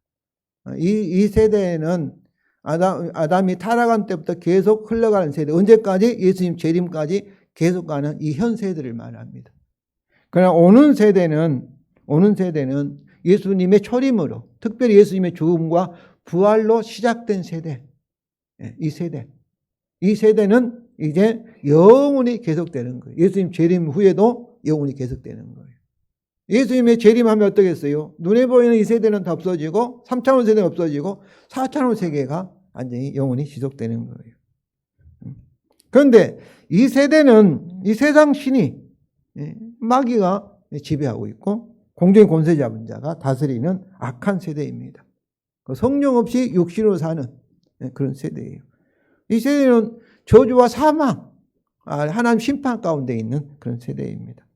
이 세대는 아담이 타락한 때부터 계속 흘러가는 세대, 언제까지? 예수님 재림까지 계속 가는 이 현 세대를 말합니다. 그러나 오는 세대는 예수님의 초림으로, 특별히 예수님의 죽음과 부활로 시작된 세대. 이 세대는 이제 영원히 계속되는 거예요. 예수님 재림 후에도 영원히 계속되는 거예요. 예수님의 재림하면 어떻겠어요? 눈에 보이는 이 세대는 다 없어지고 3차원 세대는 없어지고 4차원 세계가 완전히 영원히 지속되는 거예요. 그런데 이 세대는 이 세상 신이, 마귀가 지배하고 있고 공중의 권세 잡은 자가 다스리는 악한 세대입니다. 성령 없이 육신으로 사는 그런 세대예요. 이 세대는 저주와 사망, 하나님 심판 가운데 있는 그런 세대입니다.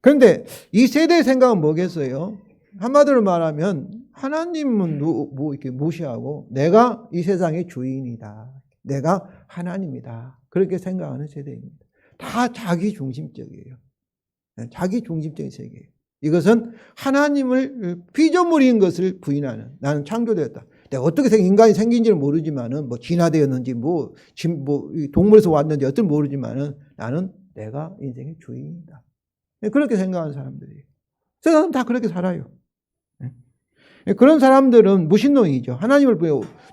그런데 이 세대의 생각은 뭐겠어요? 한마디로 말하면 하나님은 이렇게 무시하고 내가 이 세상의 주인이다, 내가 하나님이다, 그렇게 생각하는 세대입니다. 다 자기 중심적이에요. 자기 중심적인 세계예요. 이것은 하나님을 피조물인 것을 부인하는, 나는 창조되었다, 내가 어떻게 인간이 생긴지는 모르지만은 진화되었는지 동물에서 왔는지 어떤 모르지만은 나는 내가 인생의 주인이다, 그렇게 생각하는 사람들이에요. 세상은 다 그렇게 살아요. 그런 사람들은 무신론이죠. 하나님을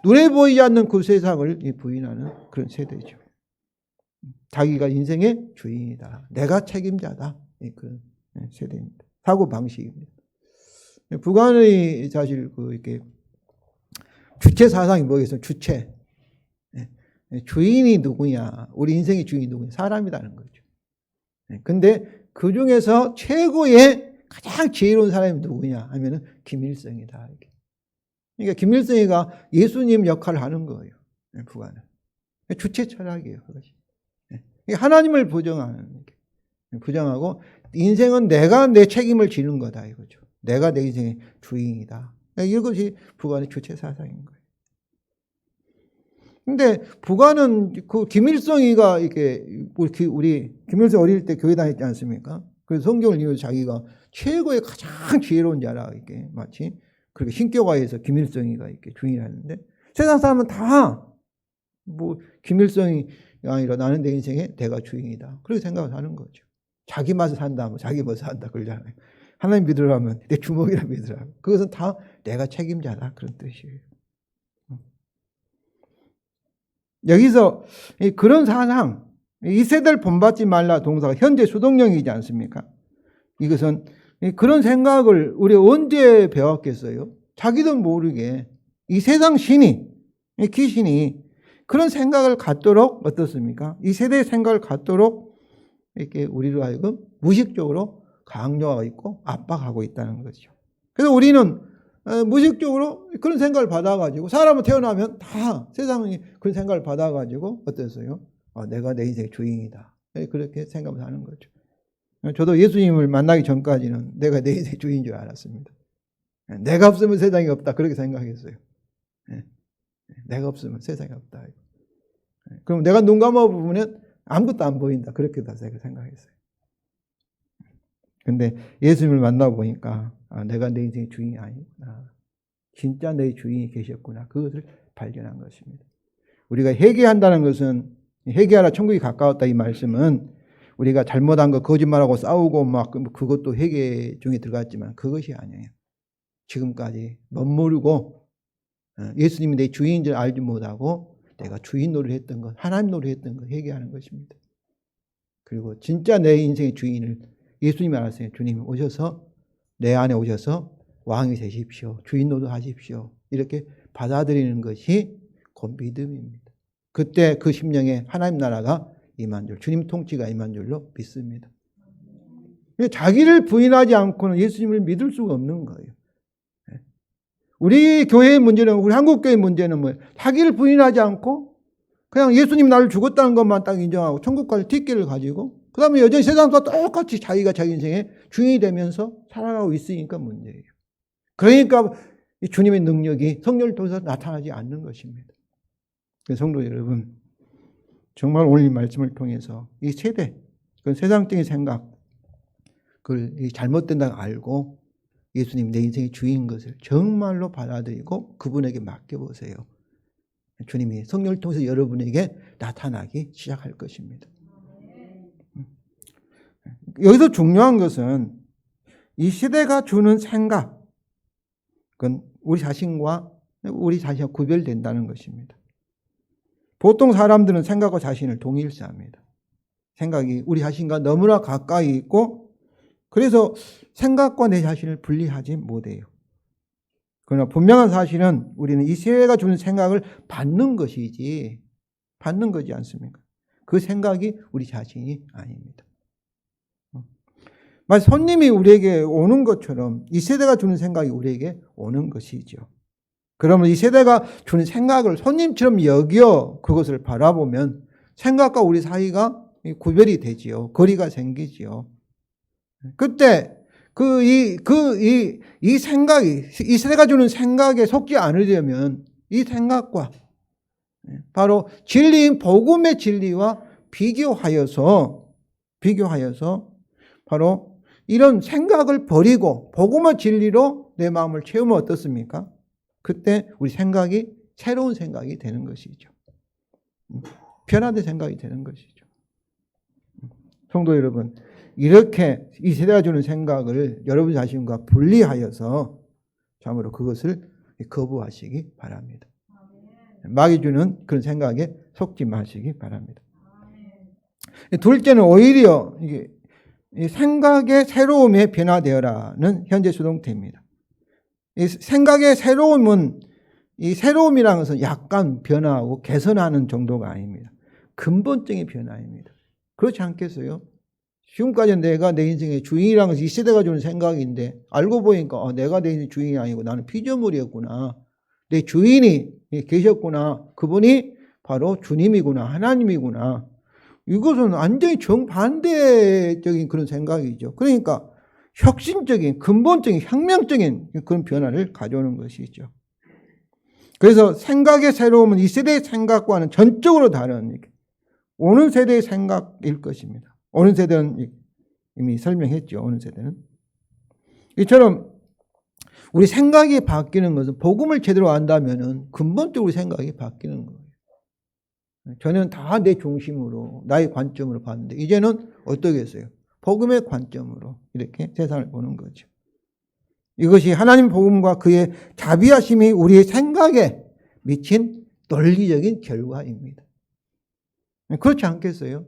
눈에 보이지 않는 그 세상을 부인하는 그런 세대죠. 자기가 인생의 주인이다, 내가 책임자다, 그런 세대입니다. 사고 방식입니다. 북한의 사실 이렇게 주체 사상이 뭐겠어요? 주체. 주인이 누구냐? 우리 인생의 주인이 누구냐? 사람이라는 거죠. 근데 그 중에서 최고의 가장 지혜로운 사람이 누구냐 하면은 김일성이다. 그러니까 김일성이가 예수님 역할을 하는 거예요. 북한은. 주체 철학이에요, 그것이. 하나님을 부정하고 인생은 내가 내 책임을 지는 거다, 이거죠. 내가 내 인생의 주인이다. 이것이 북한의 주체 사상인 거예요. 근데 북한은 그 김일성이가 이렇게 우리 김일성 어릴 때 교회 다녔지 않습니까? 그래서 성경을 읽으면서 자기가 최고의 가장 지혜로운 자라 이렇게 마치 그렇게 신격화해서 김일성이가 이렇게 주인하는데, 세상 사람은 다 김일성이 아니라 나는 내 인생에 내가 주인이다, 그렇게 생각을 하는 거죠. 자기 맛을 산다, 자기 멋을 산다 그러잖아요. 하나님 믿으라면 내 주먹이라 믿으라. 그것은 다 내가 책임자다, 그런 뜻이에요. 여기서 그런 사상, 이 세대를 본받지 말라 동사가 현재 수동형이지 않습니까? 이것은 그런 생각을 우리 언제 배웠겠어요? 자기도 모르게 이 세상 신이, 이 귀신이 그런 생각을 갖도록 어떻습니까? 이 세대의 생각을 갖도록 이렇게 우리로 하여금 무의식적으로 강요하고 있고 압박하고 있다는 거죠. 그래서 우리는 무의식적으로 그런 생각을 받아가지고, 사람은 태어나면 다 세상이 그런 생각을 받아가지고 어땠어요? 내가 내 인생의 주인이다, 그렇게 생각을 하는 거죠. 저도 예수님을 만나기 전까지는 내가 내 인생의 주인인 줄 알았습니다. 내가 없으면 세상이 없다, 그렇게 생각했어요. 내가 없으면 세상이 없다. 그럼 내가 눈 감아보면 아무것도 안 보인다, 그렇게 다 생각했어요. 근데 예수님을 만나보니까 내가 내 인생의 주인이 아니구나, 진짜 내 주인이 계셨구나, 그것을 발견한 것입니다. 우리가 회개한다는 것은 회개하라 천국이 가까웠다 이 말씀은 우리가 잘못한 거 거짓말하고 싸우고 막 그것도 회개 중에 들어갔지만 그것이 아니에요. 지금까지 멋모르고 예수님이 내 주인인 줄 알지 못하고 내가 주인 노릇을 했던 것, 하나님 노릇을 했던 것 회개하는 것입니다. 그리고 진짜 내 인생의 주인을 예수님이 알았어요. 주님이 오셔서 내 안에 오셔서 왕이 되십시오. 주인 노릇 하십시오. 이렇게 받아들이는 것이 곧 믿음입니다. 그때 그 심령에 하나님 나라가 임한 줄, 주님 통치가 임한 줄로 믿습니다. 자기를 부인하지 않고는 예수님을 믿을 수가 없는 거예요. 우리 교회의 문제는, 우리 한국교회의 문제는 뭐예요? 자기를 부인하지 않고 그냥 예수님 나를 죽었다는 것만 딱 인정하고 천국까지 뒷길을 가지고 그 다음에 여전히 세상과 똑같이 자기가 자기 인생의 주인이 되면서 살아가고 있으니까 문제예요. 그러니까 주님의 능력이 성령을 통해서 나타나지 않는 것입니다. 성도 여러분, 정말 오늘 이 말씀을 통해서 이 세대, 그 세상적인 생각, 그걸 잘못된다고 알고 예수님 내 인생의 주인인 것을 정말로 받아들이고 그분에게 맡겨보세요. 주님이 성령을 통해서 여러분에게 나타나기 시작할 것입니다. 여기서 중요한 것은 이 시대가 주는 생각, 그건 우리 자신과 구별된다는 것입니다. 보통 사람들은 생각과 자신을 동일시합니다. 생각이 우리 자신과 너무나 가까이 있고 그래서 생각과 내 자신을 분리하지 못해요. 그러나 분명한 사실은 우리는 이 세대가 주는 생각을 받는 것이지 받는 거지 않습니까? 그 생각이 우리 자신이 아닙니다. 마치 손님이 우리에게 오는 것처럼 이 세대가 주는 생각이 우리에게 오는 것이죠. 그러면 이 세대가 주는 생각을 손님처럼 여겨 그것을 바라보면 생각과 우리 사이가 구별이 되지요. 거리가 생기지요. 그때 이 생각이, 이 세대가 주는 생각에 속지 않으려면 이 생각과 바로 진리인 복음의 진리와 비교하여서 바로 이런 생각을 버리고 복음의 진리로 내 마음을 채우면 어떻습니까? 그때 우리 생각이 새로운 생각이 되는 것이죠. 변화된 생각이 되는 것이죠. 성도 여러분, 이렇게 이 세대가 주는 생각을 여러분 자신과 분리하여서 참으로 그것을 거부하시기 바랍니다. 마귀 주는 그런 생각에 속지 마시기 바랍니다. 둘째는 오히려 이게 생각의 새로움에 변화되어라는 현재 수동태입니다. 이 생각의 새로움은 이 새로움이라는 것은 약간 변화하고 개선하는 정도가 아닙니다. 근본적인 변화입니다. 그렇지 않겠어요? 지금까지 내가 내 인생의 주인이라는 것이 이 세대가 주는 생각인데 알고 보니까 내가 내 인생의 주인이 아니고 나는 피조물이었구나. 내 주인이 계셨구나. 그분이 바로 주님이구나. 하나님이구나. 이것은 완전히 정반대적인 그런 생각이죠. 그러니까 혁신적인, 근본적인, 혁명적인 그런 변화를 가져오는 것이죠. 그래서 생각의 새로움은 이 세대의 생각과는 전적으로 다른 오는 세대의 생각일 것입니다. 오는 세대는 이미 설명했죠. 오는 세대는. 이처럼 우리 생각이 바뀌는 것은 복음을 제대로 안다면 근본적으로 생각이 바뀌는 거예요. 저는 다 내 중심으로 나의 관점으로 봤는데 이제는 어떻게 했어요? 복음의 관점으로 이렇게 세상을 보는 거죠. 이것이 하나님 복음과 그의 자비하심이 우리의 생각에 미친 논리적인 결과입니다. 그렇지 않겠어요?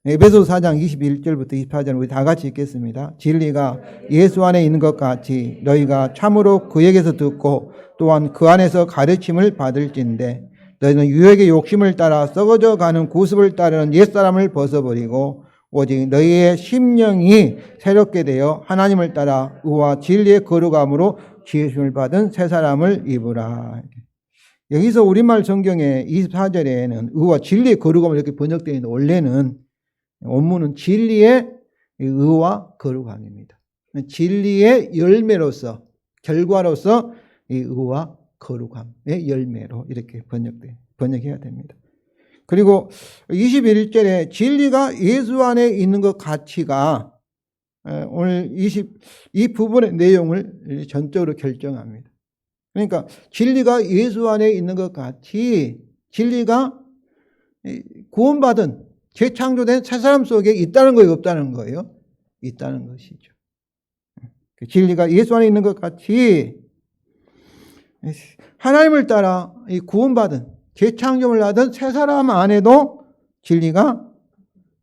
에베소서 4장 21절부터 24절 우리 다 같이 읽겠습니다. 진리가 예수 안에 있는 것 같이 너희가 참으로 그에게서 듣고 또한 그 안에서 가르침을 받을진대 너희는 유혹의 욕심을 따라 썩어져 가는 구습을 따르는 옛사람을 벗어버리고 오직 너희의 심령이 새롭게 되어 하나님을 따라 의와 진리의 거룩함으로 지으심을 받은 새 사람을 입으라. 여기서 우리말 성경에 24절에는 의와 진리의 거룩함을 이렇게 번역되어 있는데 원래는 원문은 진리의 의와 거룩함입니다. 진리의 열매로서 결과로서 이 의와 거룩함의 열매로 이렇게 번역해야 됩니다. 그리고 21절에 진리가 예수 안에 있는 것 가치가 오늘 이 부분의 내용을 전적으로 결정합니다. 그러니까 진리가 예수 안에 있는 것 같이 진리가 구원받은 재창조된 새 사람 속에 있다는 거예요, 없다는 거예요? 있다는 것이죠. 진리가 예수 안에 있는 것 같이 하나님을 따라 구원받은 재창조를 받은 새 사람 안에도 진리가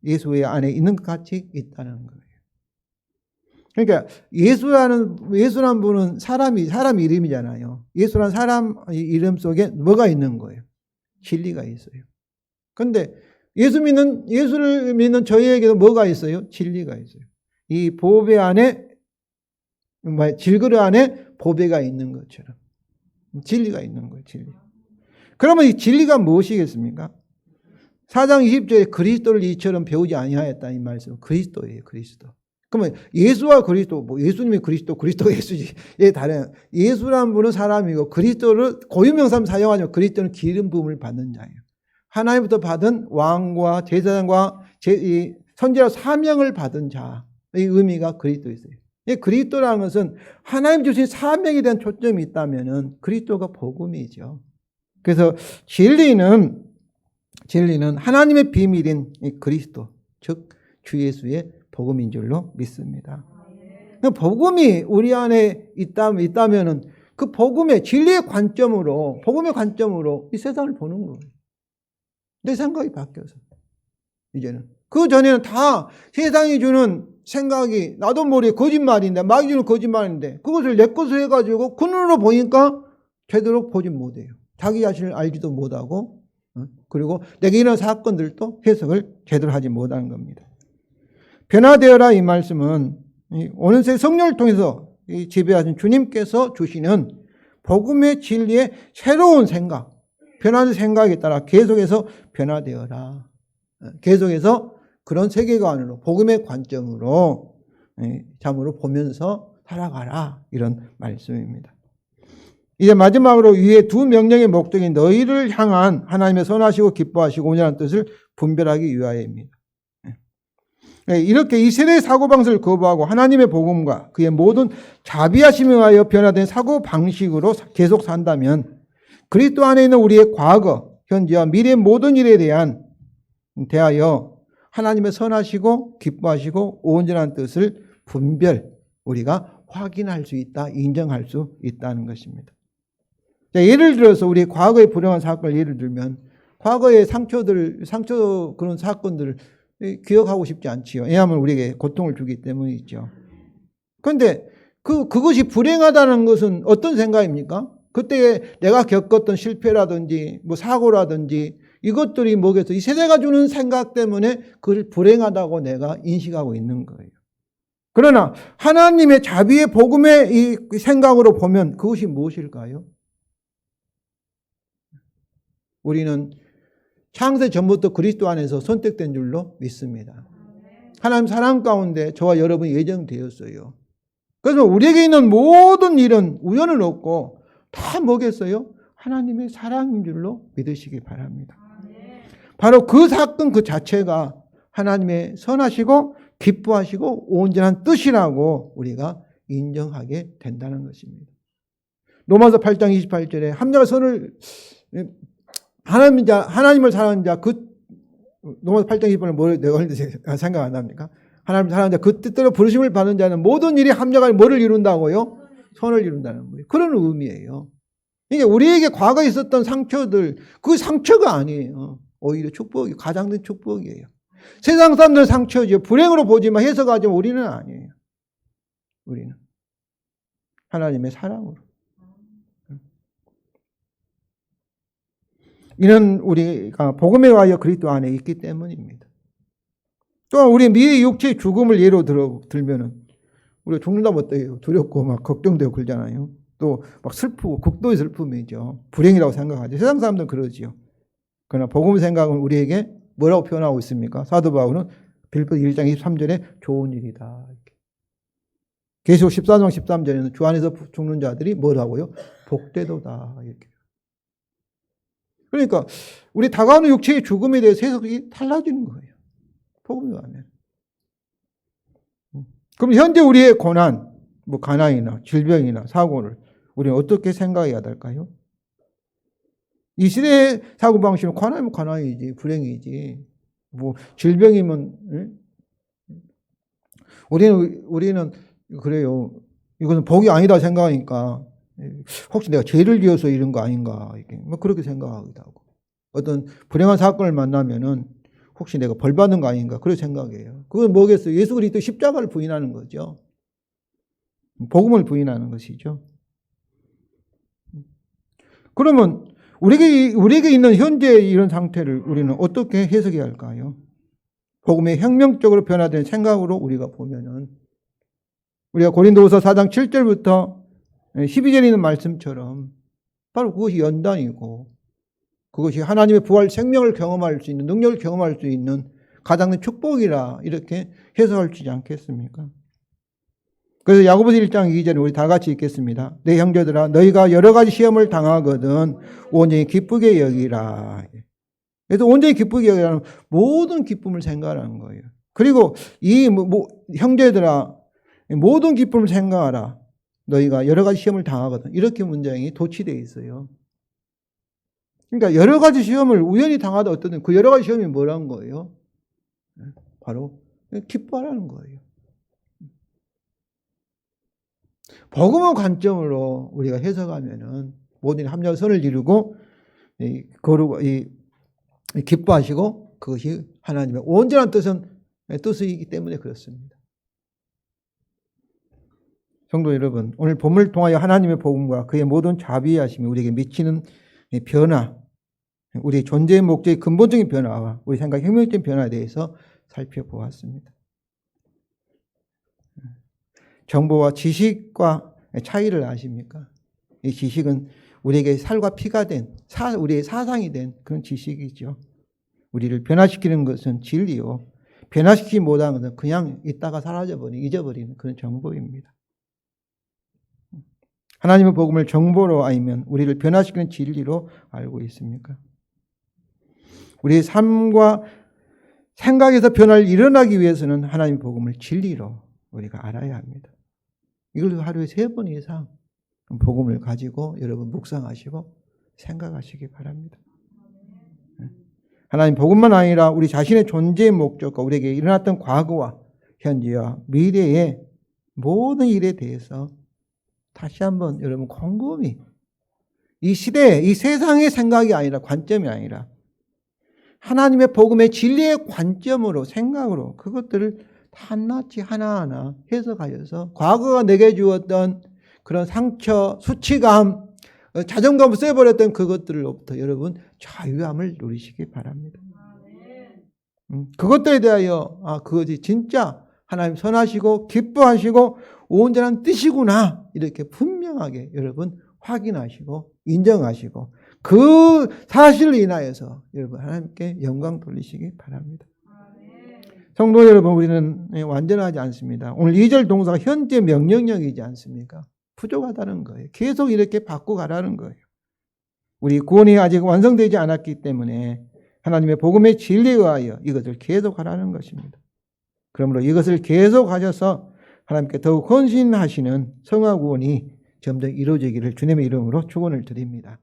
예수의 안에 있는 것 같이 있다는 거예요. 그러니까 예수라는 분은 사람 이름이잖아요. 예수라는 사람 이름 속에 뭐가 있는 거예요? 진리가 있어요. 그런데 예수를 믿는 저희에게도 뭐가 있어요? 진리가 있어요. 이 보배 안에 질그릇 안에 보배가 있는 것처럼 진리가 있는 거예요. 진리. 그러면 이 진리가 무엇이겠습니까? 4장 20절에 그리스도를 이처럼 배우지 아니하였다 이 말씀. 그리스도예요. 그리스도. 그러면 예수와 그리스도, 예수님이 그리스도가 예수지. 다른 예수라는 분은 사람이고 그리스도를 고유명사로 사용하지만 그리스도는 기름 부음을 받는 자예요. 하나님부터 받은 왕과 제사장과 선지자 사명을 받은 자의 의미가 그리스도에 있어요. 그리스도라는 것은 하나님 주신 사명에 대한 초점이 있다면은 그리스도가 복음이죠. 그래서 진리는 하나님의 비밀인 그리스도, 즉 주 예수의 복음인 줄로 믿습니다. 복음이 우리 안에 있다면은 그 복음의 진리의 관점으로, 복음의 관점으로 이 세상을 보는 거예요. 내 생각이 바뀌어서 이제는 그 전에는 다 세상이 주는 생각이 나도 모르게 거짓말인데, 마귀 주는 거짓말인데 그것을 내 것으로 해가지고 그 눈으로 보니까 제대로 보지 못해요. 자기 자신을 알지도 못하고 그리고 내게 일어난 사건들도 해석을 제대로 하지 못하는 겁니다. 변화되어라 이 말씀은 오는 새 성령을 통해서 지배하신 주님께서 주시는 복음의 진리의 새로운 생각, 변화된 생각에 따라 계속해서 변화되어라. 계속해서 그런 세계관으로 복음의 관점으로 참으로 보면서 살아가라 이런 말씀입니다. 이제 마지막으로 위의 두 명령의 목적이 너희를 향한 하나님의 선하시고 기뻐하시고 온전한 뜻을 분별하기 위하여입니다. 이렇게 이 세대의 사고방식을 거부하고 하나님의 복음과 그의 모든 자비하심에 의하여 변화된 사고방식으로 계속 산다면 그리스도 안에 있는 우리의 과거, 현재와 미래의 모든 일에 대하여 하나님의 선하시고 기뻐하시고 온전한 뜻을 우리가 확인할 수 있다, 인정할 수 있다는 것입니다. 예를 들어서 우리 과거의 불행한 사건을 예를 들면 과거의 그런 사건들을 기억하고 싶지 않지요. 왜냐하면 우리에게 고통을 주기 때문이죠. 그런데 그것이 불행하다는 것은 어떤 생각입니까? 그때 내가 겪었던 실패라든지 사고라든지 이것들이 뭐겠어? 이 세대가 주는 생각 때문에 그걸 불행하다고 내가 인식하고 있는 거예요. 그러나 하나님의 자비의 복음의 이 생각으로 보면 그것이 무엇일까요? 우리는 창세 전부터 그리스도 안에서 선택된 줄로 믿습니다. 하나님 사랑 가운데 저와 여러분이 예정되었어요. 그래서 우리에게 있는 모든 일은 우연은 없고 다 뭐겠어요? 하나님의 사랑인 줄로 믿으시기 바랍니다. 바로 그 사건 그 자체가 하나님의 선하시고 기뻐하시고 온전한 뜻이라고 우리가 인정하게 된다는 것입니다. 로마서 8장 28절에 함자가 하나님을 사랑하는 자, 로마서 8장 28절에 내가 했는데 생각 안 납니까? 하나님을 사랑하는 자, 그 뜻대로 부르심을 받는 자는 모든 일이 함자가 뭐를 이룬다고요? 선을 이룬다는 거예요. 그런 의미예요. 이게 우리에게 과거에 있었던 상처들, 그 상처가 아니에요. 오히려 축복이, 가장 큰 축복이에요. 세상 사람들은 상처죠. 불행으로 보지만 해석하지만 우리는 아니에요. 우리는 하나님의 사랑으로. 이는 우리가 복음에 의하여 그리스도 안에 있기 때문입니다. 또한 우리 미래의 육체의 죽음을 예로 들면은 우리가 죽는다면 어때요? 두렵고 막 걱정되고 그러잖아요. 또 막 슬프고 극도의 슬픔이죠. 불행이라고 생각하죠. 세상 사람들은 그러지요. 그러나 복음 생각은 우리에게 뭐라고 표현하고 있습니까? 사도 바울은 빌립보 1장 23절에 좋은 일이다. 계시록 14장 13절에는 주 안에서 죽는 자들이 뭐라고요? 복되도다. 이렇게. 그러니까 우리 다가오는 육체의 죽음에 대해서 해석이 달라지는 거예요. 복음이 하면. 그럼 현재 우리의 고난, 가난이나 질병이나 사고를 우리는 어떻게 생각해야 될까요? 이 시대의 사고방식은 관하면 관하이지, 불행이지. 뭐, 질병이면, 응? 우리는 그래요. 이것은 복이 아니다 생각하니까, 혹시 내가 죄를 지어서 이런 거 아닌가, 이렇게. 뭐, 그렇게 생각하기도 하고. 어떤 불행한 사건을 만나면은, 혹시 내가 벌 받는 거 아닌가, 그렇게 생각해요. 그건 뭐겠어요? 예수 그리스도 십자가를 부인하는 거죠. 복음을 부인하는 것이죠. 그러면, 우리에게 있는 현재의 이런 상태를 우리는 어떻게 해석해야 할까요? 복음의 혁명적으로 변화된 생각으로 우리가 보면은, 우리가 고린도후서 4장 7절부터 12절에 있는 말씀처럼 바로 그것이 연단이고, 그것이 하나님의 부활 생명을 경험할 수 있는, 능력을 경험할 수 있는 가장 큰 축복이라 이렇게 해석할 수 있지 않겠습니까? 그래서 야고보서 1장 2절에 우리 다 같이 읽겠습니다. 내 형제들아 너희가 여러 가지 시험을 당하거든 온전히 기쁘게 여기라. 그래서 온전히 기쁘게 여기라는 모든 기쁨을 생각하라는 거예요. 그리고 이 형제들아 모든 기쁨을 생각하라. 너희가 여러 가지 시험을 당하거든. 이렇게 문장이 도치되어 있어요. 그러니까 여러 가지 시험을 우연히 당하다 어떤 그 여러 가지 시험이 뭐라는 거예요? 바로 기뻐하라는 거예요. 복음의 관점으로 우리가 해석하면은 모든 합력의 선을 이루고 거룩 기뻐하시고 그것이 하나님의 온전한 뜻이기 때문에 그렇습니다. 성도 여러분, 오늘 본문을 통하여 하나님의 복음과 그의 모든 자비하심이 우리에게 미치는 변화, 우리의 존재의 목적의 근본적인 변화와 우리 생각 혁명적인 변화에 대해서 살펴보았습니다. 정보와 지식과 차이를 아십니까? 이 지식은 우리에게 살과 피가 된, 우리의 사상이 된 그런 지식이죠. 우리를 변화시키는 것은 진리요. 변화시키지 못하는 것은 그냥 있다가 잊어버리는 그런 정보입니다. 하나님의 복음을 정보로 알면 우리를 변화시키는 진리로 알고 있습니까? 우리의 삶과 생각에서 변화를 일어나기 위해서는 하나님의 복음을 진리로 우리가 알아야 합니다. 이걸 하루에 3번 이상 복음을 가지고 여러분 묵상하시고 생각하시기 바랍니다. 하나님 복음만 아니라 우리 자신의 존재의 목적과 우리에게 일어났던 과거와 현재와 미래의 모든 일에 대해서 다시 한번 여러분 곰곰이 이 시대, 이 세상의 생각이 아니라 관점이 아니라 하나님의 복음의 진리의 관점으로 생각으로 그것들을 한낱이 하나하나 해석하여서 과거가 내게 주었던 그런 상처, 수치감, 자존감을 쇠버렸던 그것들로부터 여러분 자유함을 누리시기 바랍니다. 그것들에 대하여 그것이 진짜 하나님 선하시고 기뻐하시고 온전한 뜻이구나 이렇게 분명하게 여러분 확인하시고 인정하시고 그 사실을 인하여서 여러분 하나님께 영광 돌리시기 바랍니다. 성도 여러분, 우리는 완전하지 않습니다. 오늘 2절 동사가 현재 명령형이지 않습니까? 부족하다는 거예요. 계속 이렇게 바꿔가라는 거예요. 우리 구원이 아직 완성되지 않았기 때문에 하나님의 복음의 진리에 의하여 이것을 계속하라는 것입니다. 그러므로 이것을 계속하셔서 하나님께 더욱 헌신하시는 성화 구원이 점점 이루어지기를 주님의 이름으로 축원을 드립니다.